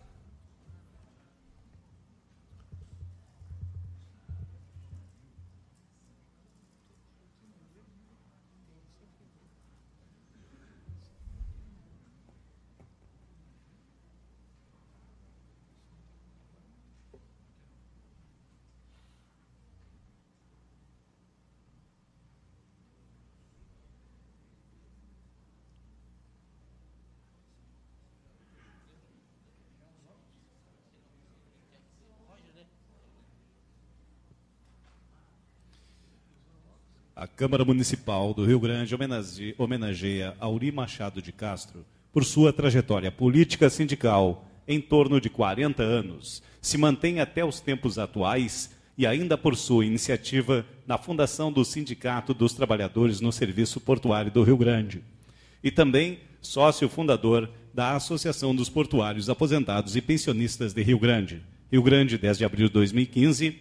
A Câmara Municipal do Rio Grande homenageia Auri Machado de Castro por sua trajetória política sindical em torno de 40 anos. Se mantém até os tempos atuais e ainda por sua iniciativa na fundação do Sindicato dos Trabalhadores no Serviço Portuário do Rio Grande. E também sócio fundador da Associação dos Portuários Aposentados e Pensionistas de Rio Grande. Rio Grande, 10 de abril de 2015.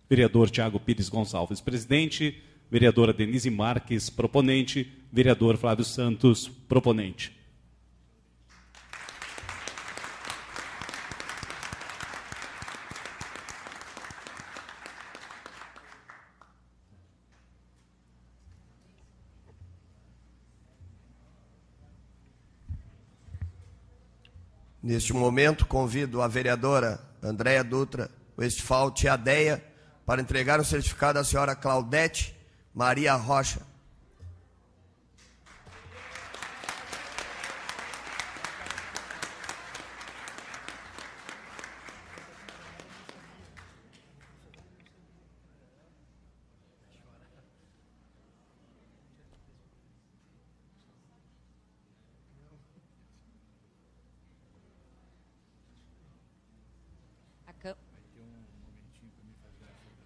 Vereador Tiago Pires Gonçalves, presidente. Vereadora Denise Marques, proponente. Vereador Flávio Santos, proponente. Neste momento, convido a vereadora Andréia Dutra Westphal Tiadeia para entregar o certificado à senhora Claudete Maria Rocha.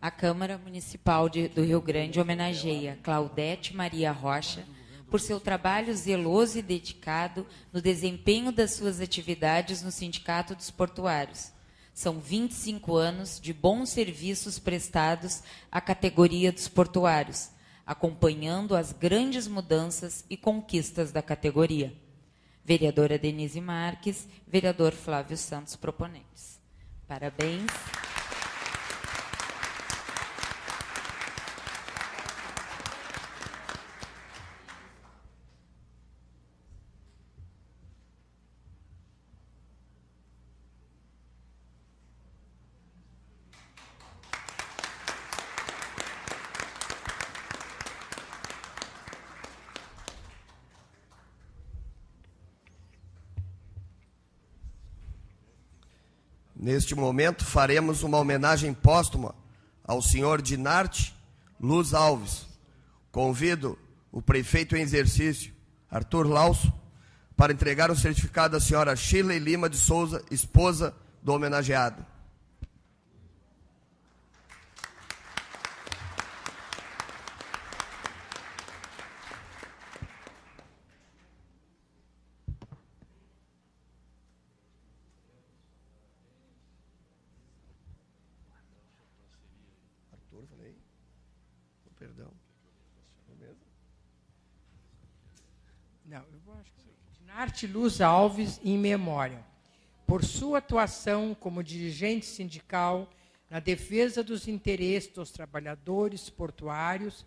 A Câmara Municipal do Rio Grande homenageia Claudete Maria Rocha por seu trabalho zeloso e dedicado no desempenho das suas atividades no Sindicato dos Portuários. São 25 anos de bons serviços prestados à categoria dos portuários, acompanhando as grandes mudanças e conquistas da categoria. Vereadora Denise Marques, vereador Flávio Santos, proponentes. Parabéns. Neste momento, faremos uma homenagem póstuma ao senhor Dinarte Luz Alves. Convido o prefeito em exercício, Arthur Lauso, para entregar o certificado à senhora Shirley Lima de Souza, esposa do homenageado. Arthur, falei? Perdão. Não, eu vou acho que Dinarte Luz Alves, em memória, por sua atuação como dirigente sindical na defesa dos interesses dos trabalhadores portuários,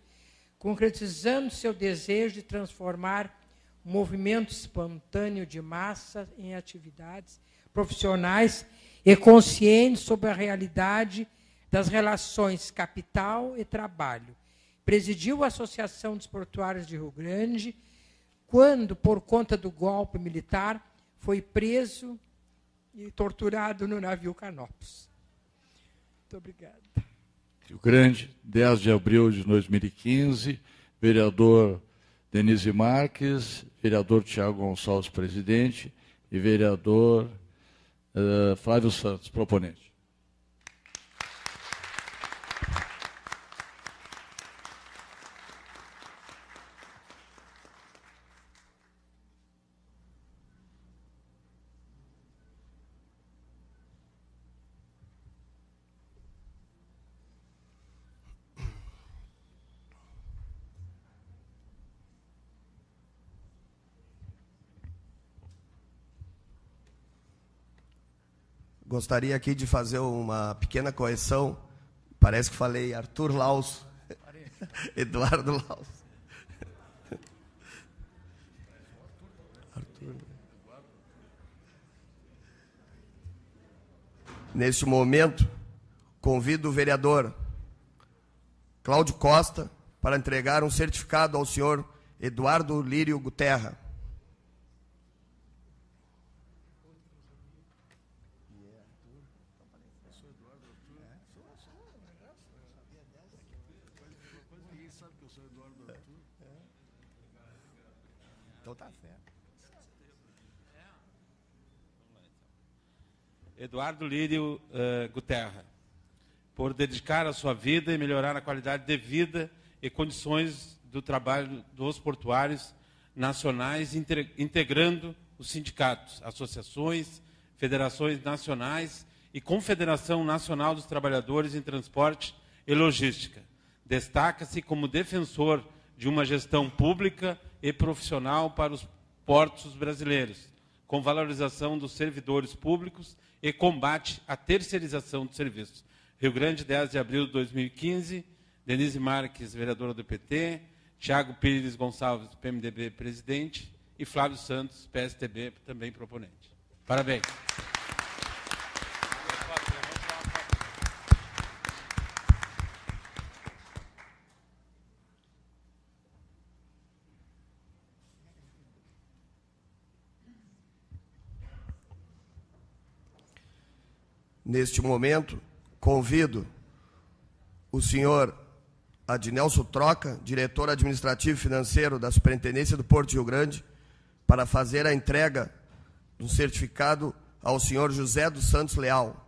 concretizando seu desejo de transformar o movimento espontâneo de massa em atividades profissionais e conscientes sobre a realidade das relações capital e trabalho. Presidiu a Associação dos Portuários de Rio Grande, quando, por conta do golpe militar, foi preso e torturado no navio Canopus. Muito obrigada. Rio Grande, 10 de abril de 2015, vereador Denise Marques, vereador Tiago Gonçalves, presidente, e vereador Flávio Santos, proponente. Gostaria aqui de fazer uma pequena correção. Parece que falei Arthur Lauso. Eduardo Lauso. Arthur. Neste momento, convido o vereador Cláudio Costa para entregar um certificado ao senhor Eduardo Lírio Guterra. Então tá certo. Eduardo Lírio Guterra, por dedicar a sua vida e melhorar a qualidade de vida e condições do trabalho dos portuários nacionais, integrando os sindicatos, associações, federações nacionais e Confederação Nacional dos Trabalhadores em Transporte e Logística. Destaca-se como defensor de uma gestão pública e profissional para os portos brasileiros, com valorização dos servidores públicos e combate à terceirização de serviços. Rio Grande, 10 de abril de 2015, Denise Marques, vereadora do PT, Tiago Pires Gonçalves, PMDB, presidente, e Flávio Santos, PSTB, também proponente. Parabéns. Neste momento, convido o senhor Adnelson Troca, diretor administrativo e financeiro da Superintendência do Porto de Rio Grande, para fazer a entrega do certificado ao senhor José dos Santos Leal.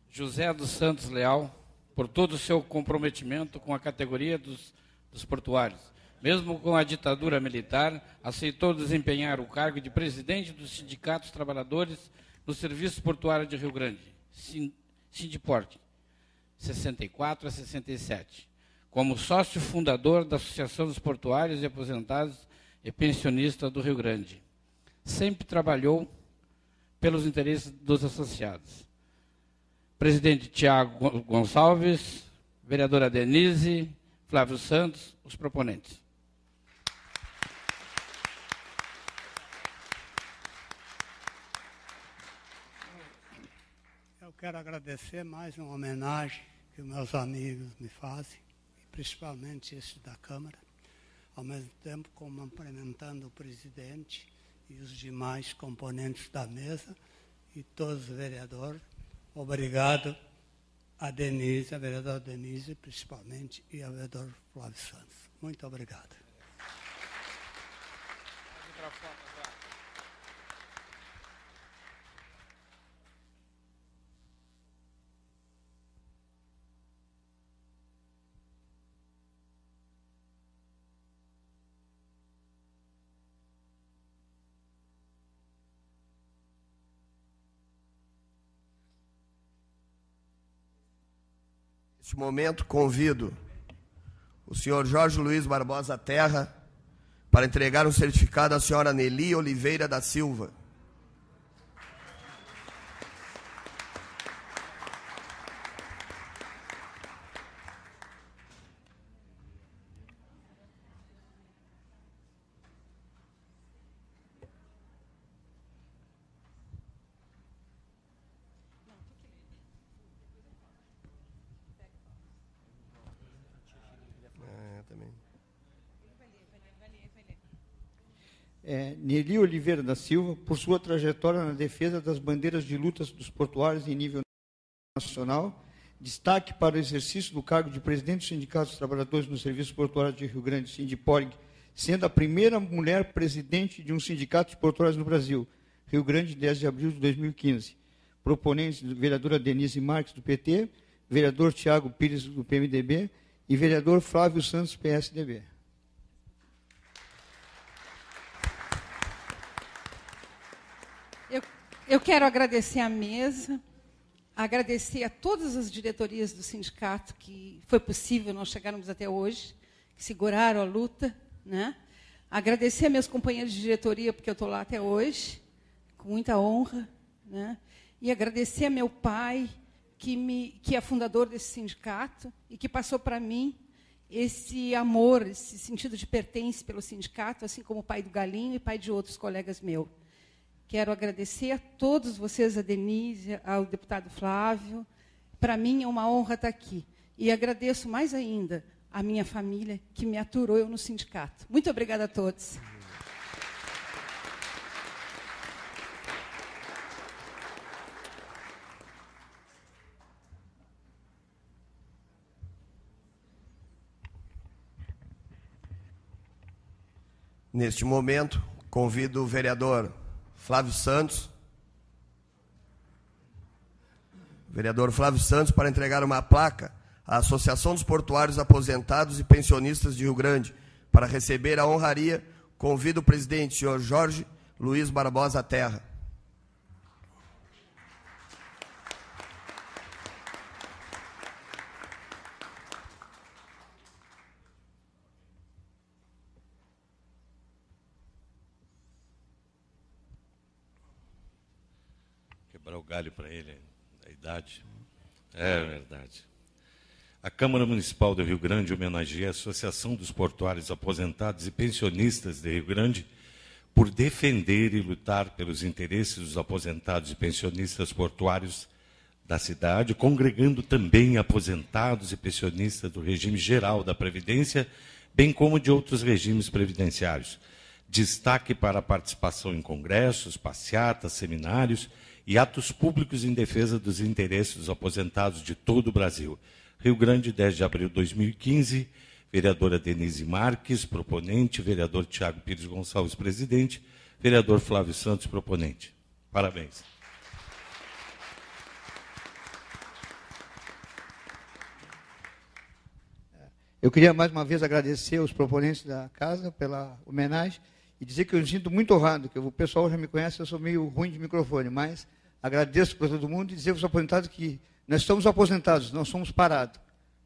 José dos Santos Leal, por todo o seu comprometimento com a categoria dos portuários. Mesmo com a ditadura militar, aceitou desempenhar o cargo de presidente dos Sindicatos Trabalhadores no Serviço Portuário de Rio Grande, Sindiporte, 64 a 67, como sócio fundador da Associação dos Portuários e Aposentados e Pensionistas do Rio Grande. Sempre trabalhou pelos interesses dos associados. presidente Tiago Gonçalves, vereadora Denise, Flávio Santos, os proponentes. Eu quero agradecer mais uma homenagem que os meus amigos me fazem, principalmente esses da Câmara, ao mesmo tempo cumprimentando o presidente e os demais componentes da mesa e todos os vereadores. Obrigado a Denise, a vereadora Denise, principalmente, e ao vereador Flávio Santos. Muito obrigado. Neste momento, convido o senhor Jorge Luiz Barbosa Terra para entregar um certificado à senhora Nelly Oliveira da Silva. Nelly Oliveira da Silva, por sua trajetória na defesa das bandeiras de lutas dos portuários em nível nacional, destaque para o exercício do cargo de presidente do Sindicato dos Trabalhadores no Serviço Portuário de Rio Grande, Sindiporg, sendo a primeira mulher presidente de um sindicato de portuários no Brasil, Rio Grande, 10 de abril de 2015. Proponentes, vereadora Denise Marques, do PT, vereador Tiago Pires, do PMDB, e vereador Flávio Santos, PSDB. Eu quero agradecer à mesa, agradecer a todas as diretorias do sindicato, que foi possível nós chegarmos até hoje, que seguraram a luta, né? Agradecer a meus companheiros de diretoria, porque eu estou lá até hoje, com muita honra, né? E agradecer a meu pai, que é fundador desse sindicato e que passou para mim esse amor, esse sentido de pertence pelo sindicato, assim como o pai do Galinho e pai de outros colegas meus. Quero agradecer a todos vocês, a Denise, ao deputado Flávio. Para mim é uma honra estar aqui. E agradeço mais ainda a minha família, que me aturou eu no sindicato. Muito obrigada a todos. Neste momento, convido o vereador Flávio Santos, para entregar uma placa à Associação dos Portuários Aposentados e Pensionistas de Rio Grande. Para receber a honraria, convido o presidente, senhor Jorge Luiz Barbosa Terra. Quebrar o galho para ele, a idade. É verdade. A Câmara Municipal do Rio Grande homenageia a Associação dos Portuários Aposentados e Pensionistas de Rio Grande por defender e lutar pelos interesses dos aposentados e pensionistas portuários da cidade, congregando também aposentados e pensionistas do regime geral da Previdência, bem como de outros regimes previdenciários. Destaque para a participação em congressos, passeatas, seminários e atos públicos em defesa dos interesses dos aposentados de todo o Brasil. Rio Grande, 10 de abril de 2015, vereadora Denise Marques, proponente, vereador Tiago Pires Gonçalves, presidente, vereador Flávio Santos, proponente. Parabéns. Eu queria mais uma vez agradecer aos proponentes da casa pela homenagem e dizer que eu me sinto muito honrado, que o pessoal já me conhece, eu sou meio ruim de microfone, mas agradeço para todo mundo e dizer aos aposentados que nós estamos aposentados, não somos parados.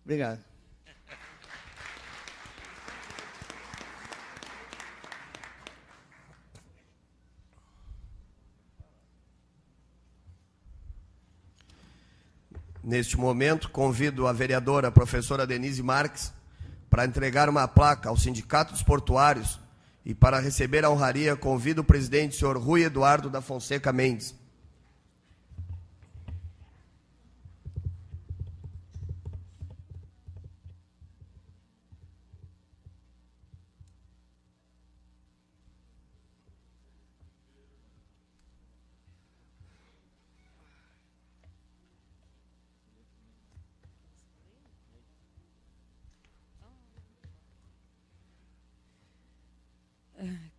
Obrigado. Neste momento, convido a vereadora professora Denise Marques para entregar uma placa ao Sindicato dos Portuários e para receber a honraria, convido o presidente, senhor Rui Eduardo da Fonseca Mendes.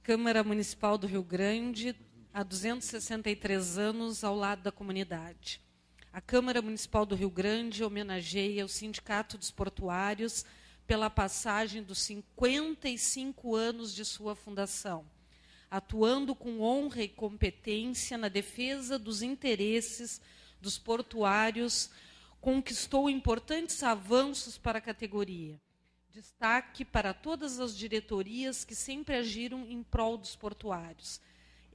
Câmara Municipal do Rio Grande, há 263 anos, ao lado da comunidade. A Câmara Municipal do Rio Grande homenageia o Sindicato dos Portuários pela passagem dos 55 anos de sua fundação, atuando com honra e competência na defesa dos interesses dos portuários, conquistou importantes avanços para a categoria. Destaque para todas as diretorias que sempre agiram em prol dos portuários.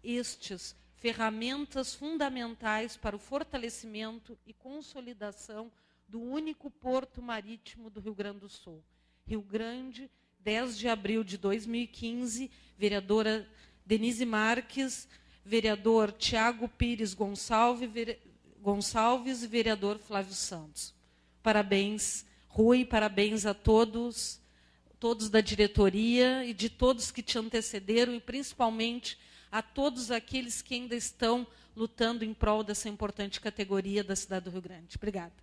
Estes, ferramentas fundamentais para o fortalecimento e consolidação do único porto marítimo do Rio Grande do Sul. Rio Grande, 10 de abril de 2015, vereadora Denise Marques, vereador Tiago Pires Gonçalves e vereador Flávio Santos. Parabéns, Rui, parabéns a todos da diretoria e de todos que te antecederam e principalmente a todos aqueles que ainda estão lutando em prol dessa importante categoria da cidade do Rio Grande. Obrigada.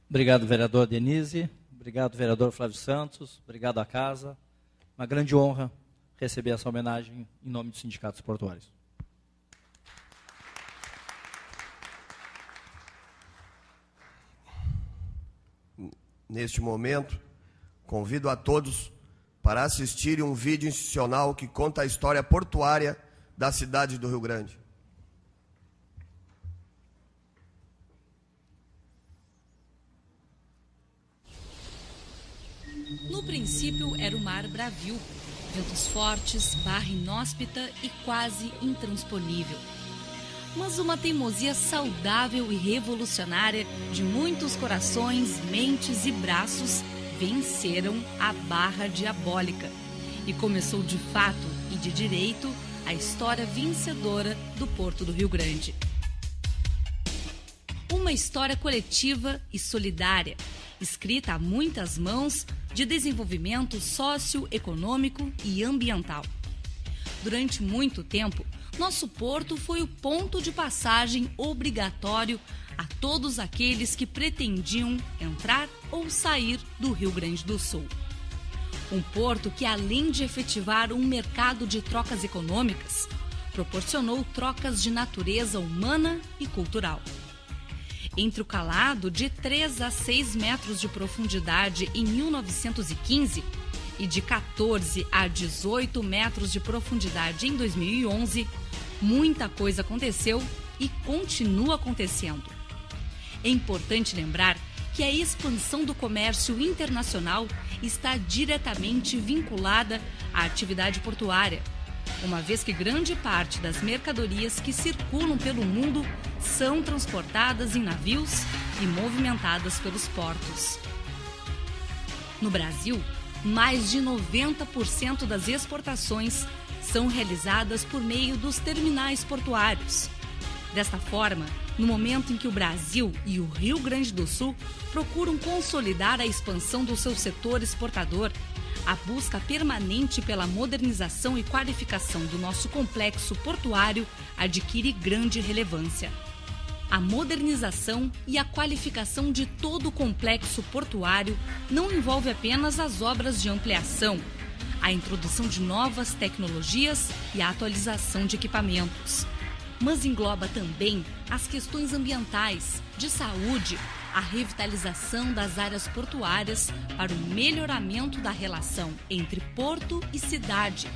Obrigado, vereador Denise. Obrigado, vereador Flávio Santos. Obrigado à casa. Uma grande honra receber essa homenagem em nome dos sindicatos portuários. Neste momento, convido a todos para assistirem um vídeo institucional que conta a história portuária da cidade do Rio Grande. No princípio era o mar bravio, ventos fortes, barra inóspita e quase intransponível. Mas uma teimosia saudável e revolucionária de muitos corações, mentes e braços venceram a barra diabólica. E começou de fato e de direito a história vencedora do Porto do Rio Grande. Uma história coletiva e solidária, escrita a muitas mãos, de desenvolvimento socioeconômico e ambiental. Durante muito tempo, nosso porto foi o ponto de passagem obrigatório a todos aqueles que pretendiam entrar ou sair do Rio Grande do Sul. Um porto que, além de efetivar um mercado de trocas econômicas, proporcionou trocas de natureza humana e cultural. Entre o calado de 3 a 6 metros de profundidade em 1915 e de 14 a 18 metros de profundidade em 2011, muita coisa aconteceu e continua acontecendo. É importante lembrar que a expansão do comércio internacional está diretamente vinculada à atividade portuária, uma vez que grande parte das mercadorias que circulam pelo mundo são transportadas em navios e movimentadas pelos portos. No Brasil, mais de 90% das exportações são realizadas por meio dos terminais portuários. Desta forma, no momento em que o Brasil e o Rio Grande do Sul procuram consolidar a expansão do seu setor exportador, a busca permanente pela modernização e qualificação do nosso complexo portuário adquire grande relevância. A modernização e a qualificação de todo o complexo portuário não envolve apenas as obras de ampliação, a introdução de novas tecnologias e a atualização de equipamentos, mas engloba também as questões ambientais, de saúde, a revitalização das áreas portuárias para o melhoramento da relação entre porto e cidade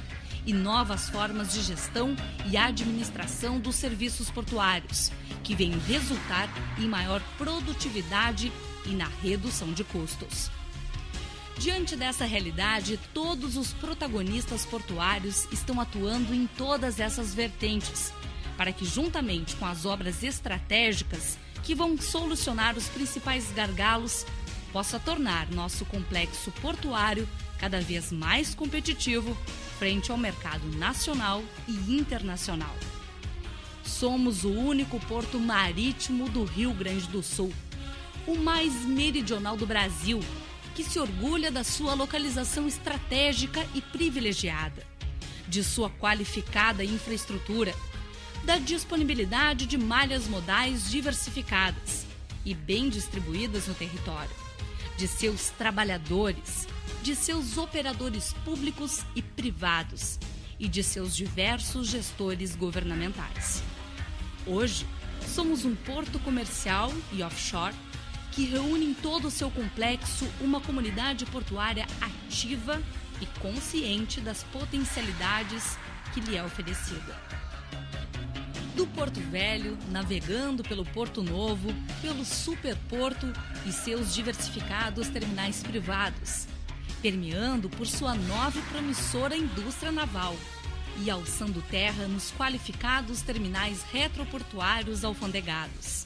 e novas formas de gestão e administração dos serviços portuários, que vêm resultar em maior produtividade e na redução de custos. Diante dessa realidade, todos os protagonistas portuários estão atuando em todas essas vertentes, para que, juntamente com as obras estratégicas que vão solucionar os principais gargalos, possa tornar nosso complexo portuário cada vez mais competitivo frente ao mercado nacional e internacional. Somos o único porto marítimo do Rio Grande do Sul, o mais meridional do Brasil, que se orgulha da sua localização estratégica e privilegiada, de sua qualificada infraestrutura, da disponibilidade de malhas modais diversificadas e bem distribuídas no território, de seus trabalhadores, de seus operadores públicos e privados e de seus diversos gestores governamentais. Hoje, somos um porto comercial e offshore que reúne em todo o seu complexo uma comunidade portuária ativa e consciente das potencialidades que lhe é oferecida. Do Porto Velho, navegando pelo Porto Novo, pelo Superporto e seus diversificados terminais privados, permeando por sua nova e promissora indústria naval e alçando terra nos qualificados terminais retroportuários alfandegados.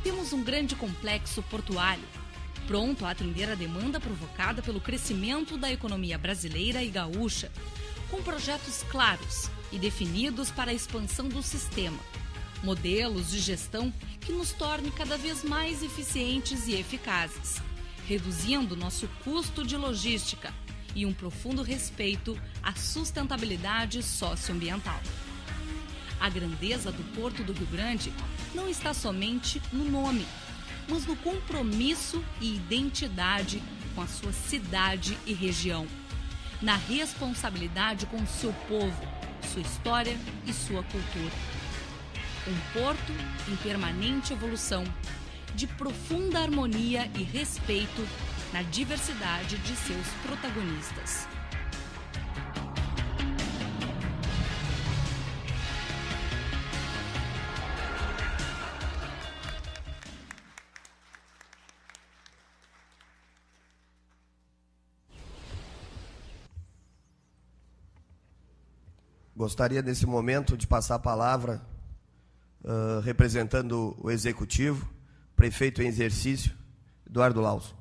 Temos um grande complexo portuário, pronto a atender a demanda provocada pelo crescimento da economia brasileira e gaúcha, com projetos claros e definidos para a expansão do sistema, modelos de gestão que nos tornem cada vez mais eficientes e eficazes, reduzindo nosso custo de logística e um profundo respeito à sustentabilidade socioambiental. A grandeza do Porto do Rio Grande não está somente no nome, mas no compromisso e identidade com a sua cidade e região, na responsabilidade com o seu povo, sua história e sua cultura. Um porto em permanente evolução, de profunda harmonia e respeito na diversidade de seus protagonistas. Gostaria, nesse momento, de passar a palavra, representando o Executivo, prefeito em exercício, Eduardo Lauso.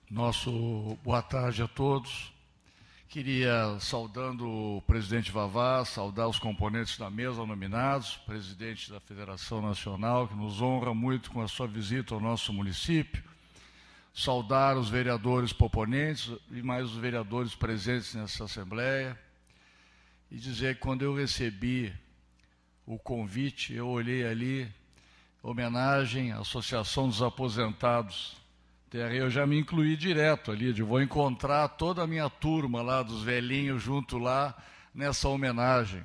Nosso boa tarde a todos. Queria, saudando o presidente Vavá, saudar os componentes da mesa nominados, presidente da Federação Nacional, que nos honra muito com a sua visita ao nosso município, saudar os vereadores proponentes e mais os vereadores presentes nessa Assembleia e dizer que quando eu recebi o convite, eu olhei ali, homenagem à Associação dos Aposentados. Eu já me incluí direto ali, vou encontrar toda a minha turma lá, dos velhinhos, junto lá, nessa homenagem.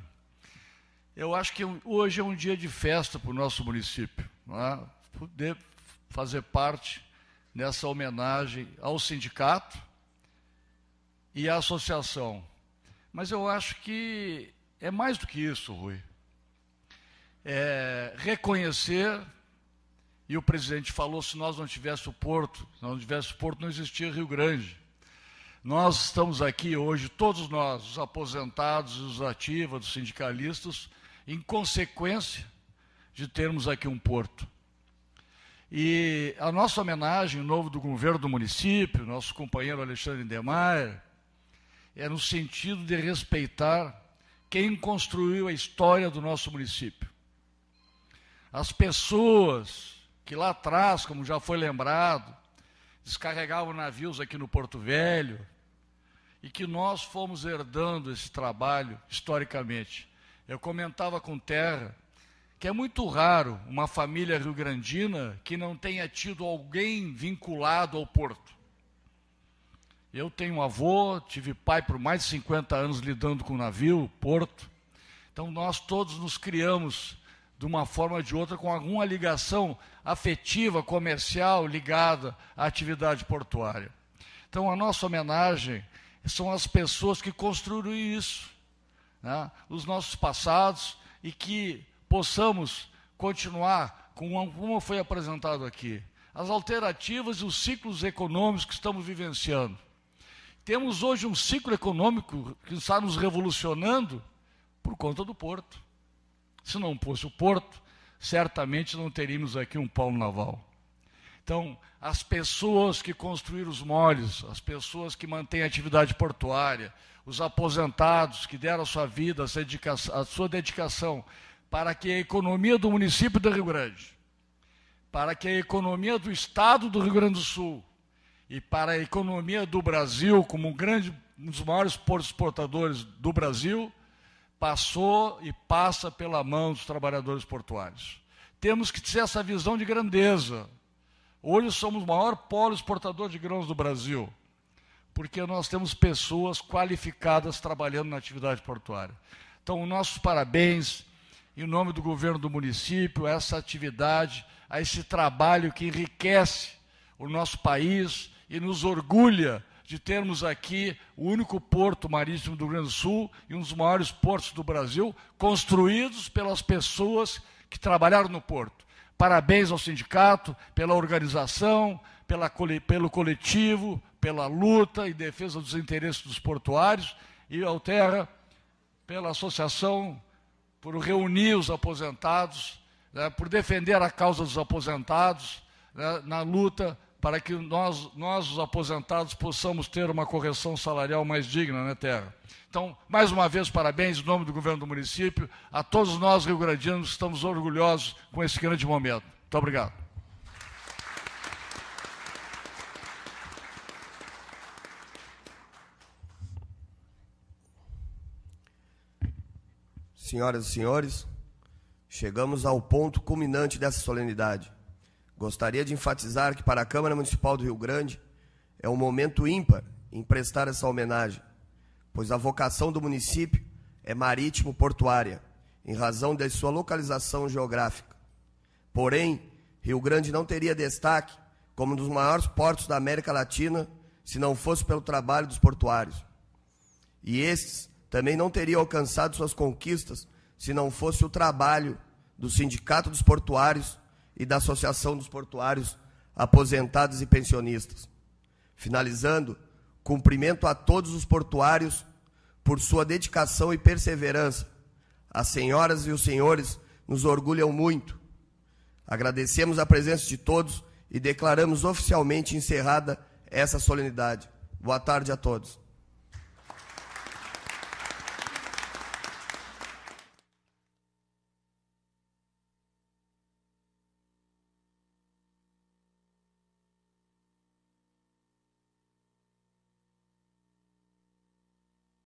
Eu acho que hoje é um dia de festa para o nosso município, não é? Poder fazer parte nessa homenagem ao sindicato e à associação. Mas eu acho que é mais do que isso, Rui. É reconhecer, e o presidente falou, se nós não tivéssemos o porto, não existia Rio Grande. Nós estamos aqui hoje, todos nós, os aposentados, os ativos, os sindicalistas, em consequência de termos aqui um porto. E a nossa homenagem, em nome do governo do município, nosso companheiro Alexandre Demeyer, é no sentido de respeitar quem construiu a história do nosso município. As pessoas que lá atrás, como já foi lembrado, descarregavam navios aqui no Porto Velho, e que nós fomos herdando esse trabalho historicamente. Eu comentava com Terra que é muito raro uma família rio-grandina que não tenha tido alguém vinculado ao porto. Eu tenho um avô, tive pai por mais de 50 anos lidando com navio, porto. Então nós todos nos criamos de uma forma ou de outra com alguma ligação afetiva, comercial, ligada à atividade portuária. Então a nossa homenagem são as pessoas que construíram isso, né? Os nossos passados, e que possamos continuar, como foi apresentado aqui, as alternativas e os ciclos econômicos que estamos vivenciando. Temos hoje um ciclo econômico que está nos revolucionando por conta do porto. Se não fosse o porto, certamente não teríamos aqui um polo naval. Então, as pessoas que construíram os moles, as pessoas que mantêm a atividade portuária, os aposentados que deram a sua vida, a sua dedicação para que a economia do município do Rio Grande, para que a economia do estado do Rio Grande do Sul e para a economia do Brasil, como um dos maiores portos exportadores do Brasil, passou e passa pela mão dos trabalhadores portuários. Temos que ter essa visão de grandeza. Hoje somos o maior polo exportador de grãos do Brasil, porque nós temos pessoas qualificadas trabalhando na atividade portuária. Então, nossos parabéns, em nome do governo do município, a essa atividade, a esse trabalho que enriquece o nosso país e nos orgulha de termos aqui o único porto marítimo do Rio Grande do Sul e um dos maiores portos do Brasil, construídos pelas pessoas que trabalharam no porto. Parabéns ao sindicato pela organização, pelo coletivo, pela luta em defesa dos interesses dos portuários, e ao Terra pela associação, por reunir os aposentados, né, por defender a causa dos aposentados, né, na luta para que nós, os aposentados, possamos ter uma correção salarial mais digna, né, Terra? Então, mais uma vez, parabéns em nome do governo do município, a todos nós rio-grandinos que estamos orgulhosos com esse grande momento. Muito obrigado. Senhoras e senhores, chegamos ao ponto culminante dessa solenidade. Gostaria de enfatizar que para a Câmara Municipal do Rio Grande é um momento ímpar em prestar essa homenagem, pois a vocação do município é marítimo-portuária, em razão de sua localização geográfica. Porém, Rio Grande não teria destaque como um dos maiores portos da América Latina se não fosse pelo trabalho dos portuários. E estes também não teriam alcançado suas conquistas se não fosse o trabalho do Sindicato dos Portuários e da Associação dos Portuários Aposentados e Pensionistas. Finalizando, cumprimento a todos os portuários por sua dedicação e perseverança. As senhoras e os senhores nos orgulham muito. Agradecemos a presença de todos e declaramos oficialmente encerrada essa solenidade. Boa tarde a todos.